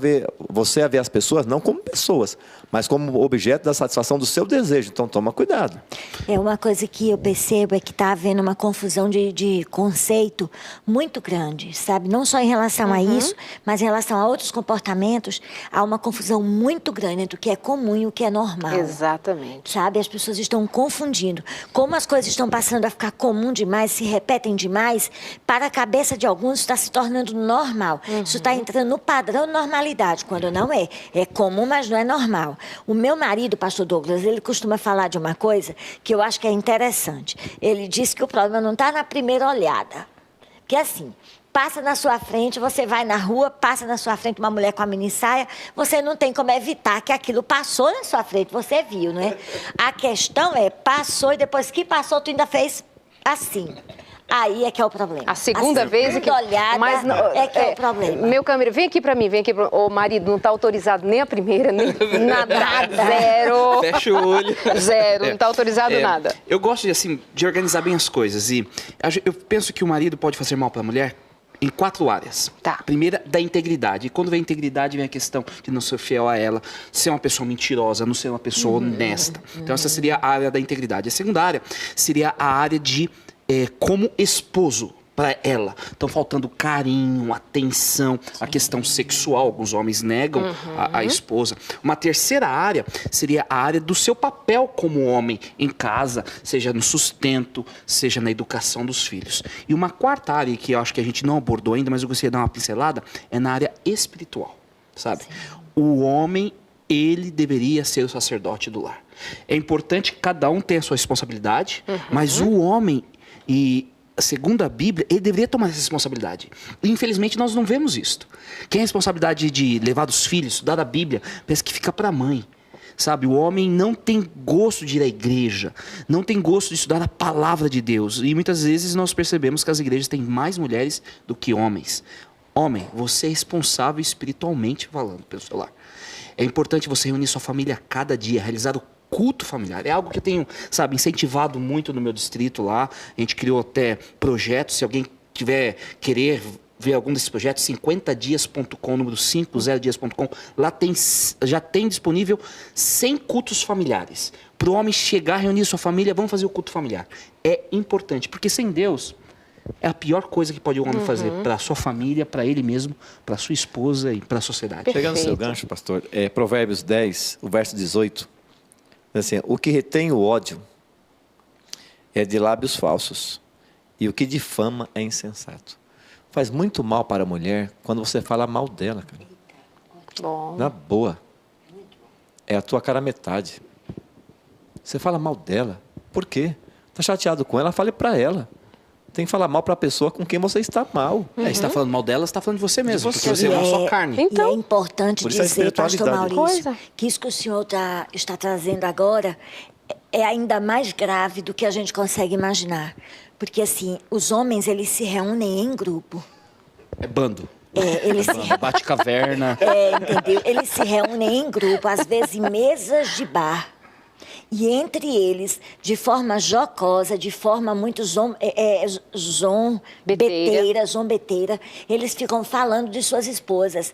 você a ver as pessoas não como pessoas, mas como objeto da satisfação do seu desejo. Então, toma cuidado. Uma coisa que eu percebo é que está havendo uma confusão de conceito muito grande, sabe? Não só em relação a isso, mas em relação a outros comportamentos, há uma confusão muito grande entre o que é comum e o que é normal. Exatamente. Sabe? As pessoas estão confundindo. Como as coisas estão passando a ficar comum demais, se repetem demais, para a cabeça de alguns está se tornando normal. Isso está entrando no padrão normalidade, quando não é. É comum, mas não é normal. O meu marido, pastor Douglas, ele costuma falar de uma coisa que eu acho que é interessante. Ele diz que o problema não está na primeira olhada. Porque assim, passa na sua frente, você vai na rua, passa na sua frente uma mulher com a minissaia, você não tem como evitar que aquilo passou na sua frente, você viu, né? A questão é, passou e depois que passou, tu ainda fez assim. Aí é que é o problema. A segunda vez é que... olhada Mas não, é que é o problema. Meu câmera, vem aqui pra mim, vem aqui. O marido não tá autorizado nem a primeira, nem nada. Zero. Fecha o olho. Zero, não tá autorizado nada. Eu gosto de organizar bem as coisas. E eu penso que o marido pode fazer mal para a mulher em 4 áreas. Tá. Primeira, da integridade. E quando vem a integridade, vem a questão de não ser fiel a ela, ser uma pessoa mentirosa, não ser uma pessoa honesta. Então, essa seria a área da integridade. A segunda área seria a área de como esposo para ela. Estão faltando carinho, atenção, a questão sexual. Alguns homens negam a esposa. Uma terceira área seria a área do seu papel como homem em casa, seja no sustento, seja na educação dos filhos. E uma quarta área que eu acho que a gente não abordou ainda, mas eu gostaria de dar uma pincelada, é na área espiritual, sabe? Sim. O homem, ele deveria ser o sacerdote do lar. É importante que cada um tenha a sua responsabilidade, mas o homem, segundo a Bíblia, ele deveria tomar essa responsabilidade. E, infelizmente, nós não vemos isso. Quem é a responsabilidade de levar os filhos, estudar a Bíblia, parece que fica para a mãe. Sabe, o homem não tem gosto de ir à igreja, não tem gosto de estudar a palavra de Deus. E muitas vezes nós percebemos que as igrejas têm mais mulheres do que homens. Homem, você é responsável espiritualmente falando pelo seu lar. É importante você reunir sua família a cada dia, realizar o culto familiar. É algo que eu tenho, sabe, incentivado muito no meu distrito lá. A gente criou até projetos. Se alguém querer ver algum desses projetos, 50dias.com, número 50dias.com, lá já tem disponível 100 cultos familiares. Para o homem chegar, reunir sua família, vamos fazer o culto familiar. É importante, porque sem Deus é a pior coisa que pode o homem fazer para a sua família, para ele mesmo, para a sua esposa e para a sociedade. Perfeito. Chegando no seu gancho, pastor, Provérbios 10, o verso 18, assim, o que retém o ódio é de lábios falsos, e o que difama é insensato. Faz muito mal para a mulher quando você fala mal dela, cara. Bom. Na boa. É a tua cara metade. Você fala mal dela. Por quê? Está chateado com ela? Fale para ela. Tem que falar mal para a pessoa com quem você está mal. Você está falando mal dela, você está falando de você mesmo, De você. porque você é uma só carne. Então, e é importante por isso a dizer, pastor espiritualidade. Maurício, que isso que o senhor está trazendo agora é ainda mais grave do que a gente consegue imaginar. Porque, assim, os homens, eles se reúnem em grupo. É bando. Eles Bate caverna. entendeu? Eles se reúnem em grupo, às vezes em mesas de bar. E entre eles, de forma jocosa, de forma muito zombeteira, eles ficam falando de suas esposas.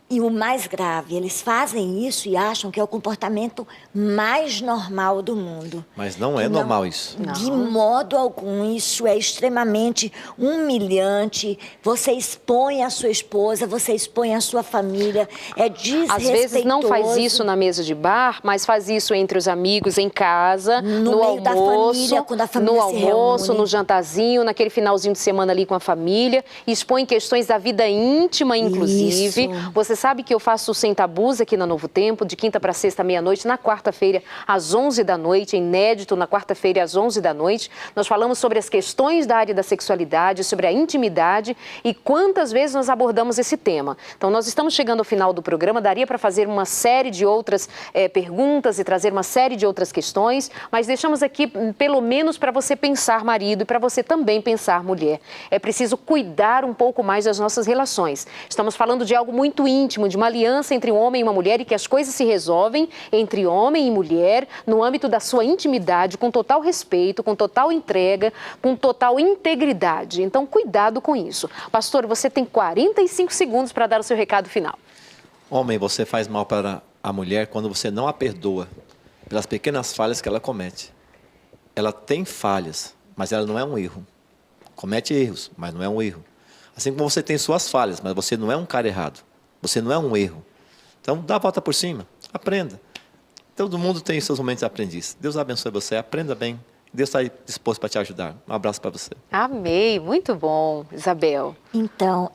E o mais grave, eles fazem isso e acham que é o comportamento mais normal do mundo. Mas não é normal isso. De modo algum, isso é extremamente humilhante. Você expõe a sua esposa, você expõe a sua família, é desrespeitoso. Às vezes não faz isso na mesa de bar, mas faz isso entre os amigos, em casa, no meio da família, quando a família no se almoço, reúne. no jantarzinho, naquele finalzinho de semana ali com a família, expõe questões da vida íntima, inclusive. Isso. Você sabe que eu faço Sem Tabus aqui na Novo Tempo, de quinta para sexta, meia-noite, na quarta-feira, às 11 da noite, inédito, na quarta-feira, às 11 da noite. Nós falamos sobre as questões da área da sexualidade, sobre a intimidade e quantas vezes nós abordamos esse tema. Então, nós estamos chegando ao final do programa, daria para fazer uma série de outras perguntas e trazer uma série de outras questões, mas deixamos aqui, pelo menos, para você pensar, marido, e para você também pensar, mulher. É preciso cuidar um pouco mais das nossas relações. Estamos falando de algo muito íntimo, de uma aliança entre um homem e uma mulher e que as coisas se resolvem entre homem e mulher no âmbito da sua intimidade, com total respeito, com total entrega, com total integridade. Então, cuidado com isso. Pastor, você tem 45 segundos para dar o seu recado final. Homem, você faz mal para a mulher quando você não a perdoa pelas pequenas falhas que ela comete. Ela tem falhas, mas ela não é um erro. Comete erros, mas não é um erro. Assim como você tem suas falhas, mas você não é um cara errado. Você não é um erro. Então, dá a volta por cima. Aprenda. Todo mundo tem seus momentos de aprendiz. Deus abençoe você. Aprenda bem. Deus está disposto para te ajudar. Um abraço para você. Amei. Muito bom, Isabel. Então,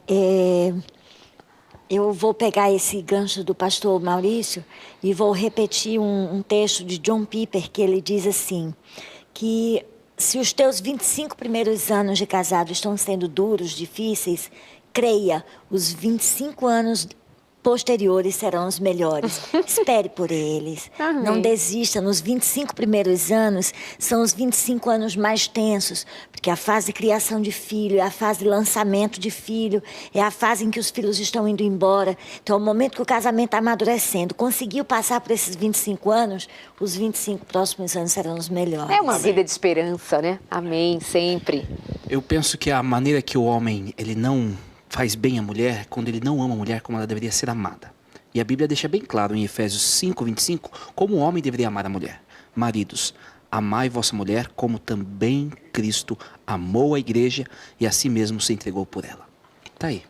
Eu vou pegar esse gancho do pastor Maurício e vou repetir um texto de John Piper, que ele diz assim, que se os teus 25 primeiros anos de casado estão sendo duros, difíceis, creia, os 25 anos posteriores serão os melhores. Espere por eles. Amém. Não desista. Nos 25 primeiros anos são os 25 anos mais tensos, porque a fase de criação de filho, é a fase de lançamento de filho, é a fase em que os filhos estão indo embora. Então, é o momento que o casamento está amadurecendo. Conseguiu passar por esses 25 anos, os 25 próximos anos serão os melhores. É uma vida de esperança, né? Amém, sempre. Eu penso que a maneira que o homem ele não faz bem a mulher, quando ele não ama a mulher como ela deveria ser amada. E a Bíblia deixa bem claro em Efésios 5:25, como o homem deveria amar a mulher. Maridos, amai vossa mulher como também Cristo amou a igreja e a si mesmo se entregou por ela. Tá aí.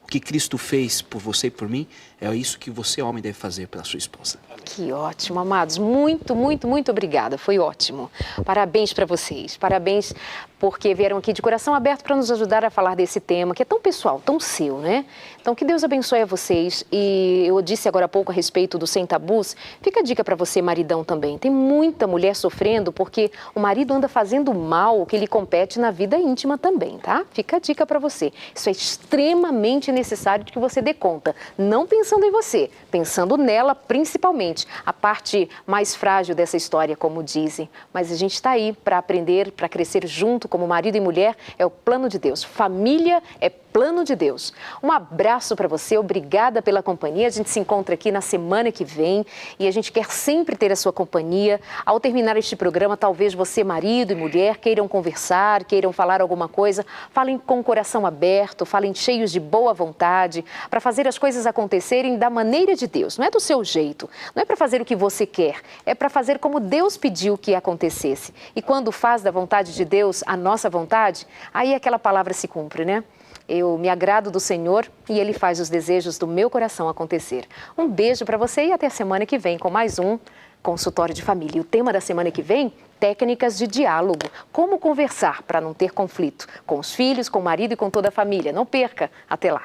O que Cristo fez por você e por mim, é isso que você, homem, deve fazer pela sua esposa. Que ótimo, amados. Muito, muito, muito obrigada. Foi ótimo. Parabéns para vocês. Parabéns porque vieram aqui de coração aberto para nos ajudar a falar desse tema, que é tão pessoal, tão seu, né? Então, que Deus abençoe a vocês. E eu disse agora há pouco a respeito do Sem Tabus. Fica a dica para você, maridão, também. Tem muita mulher sofrendo porque o marido anda fazendo mal o que lhe compete na vida íntima também, tá? Fica a dica para você. Isso é extremamente necessário de que você dê conta. Não pensando em você, pensando nela principalmente. A parte mais frágil dessa história, como dizem. Mas a gente está aí para aprender, para crescer junto como marido e mulher. É o plano de Deus. Família é plano de Deus. Um abraço para você, obrigada pela companhia. A gente se encontra aqui na semana que vem e a gente quer sempre ter a sua companhia. Ao terminar este programa, talvez você, marido e mulher, queiram conversar, queiram falar alguma coisa. Falem com o coração aberto, falem cheios de boa vontade, para fazer as coisas acontecerem da maneira de Deus. Não é do seu jeito, não é para fazer o que você quer, é para fazer como Deus pediu que acontecesse. E quando faz da vontade de Deus a nossa vontade, aí aquela palavra se cumpre, né? Eu me agrado do Senhor e Ele faz os desejos do meu coração acontecer. Um beijo para você e até a semana que vem com mais um Consultório de Família. E o tema da semana que vem, técnicas de diálogo. Como conversar para não ter conflito com os filhos, com o marido e com toda a família. Não perca. Até lá.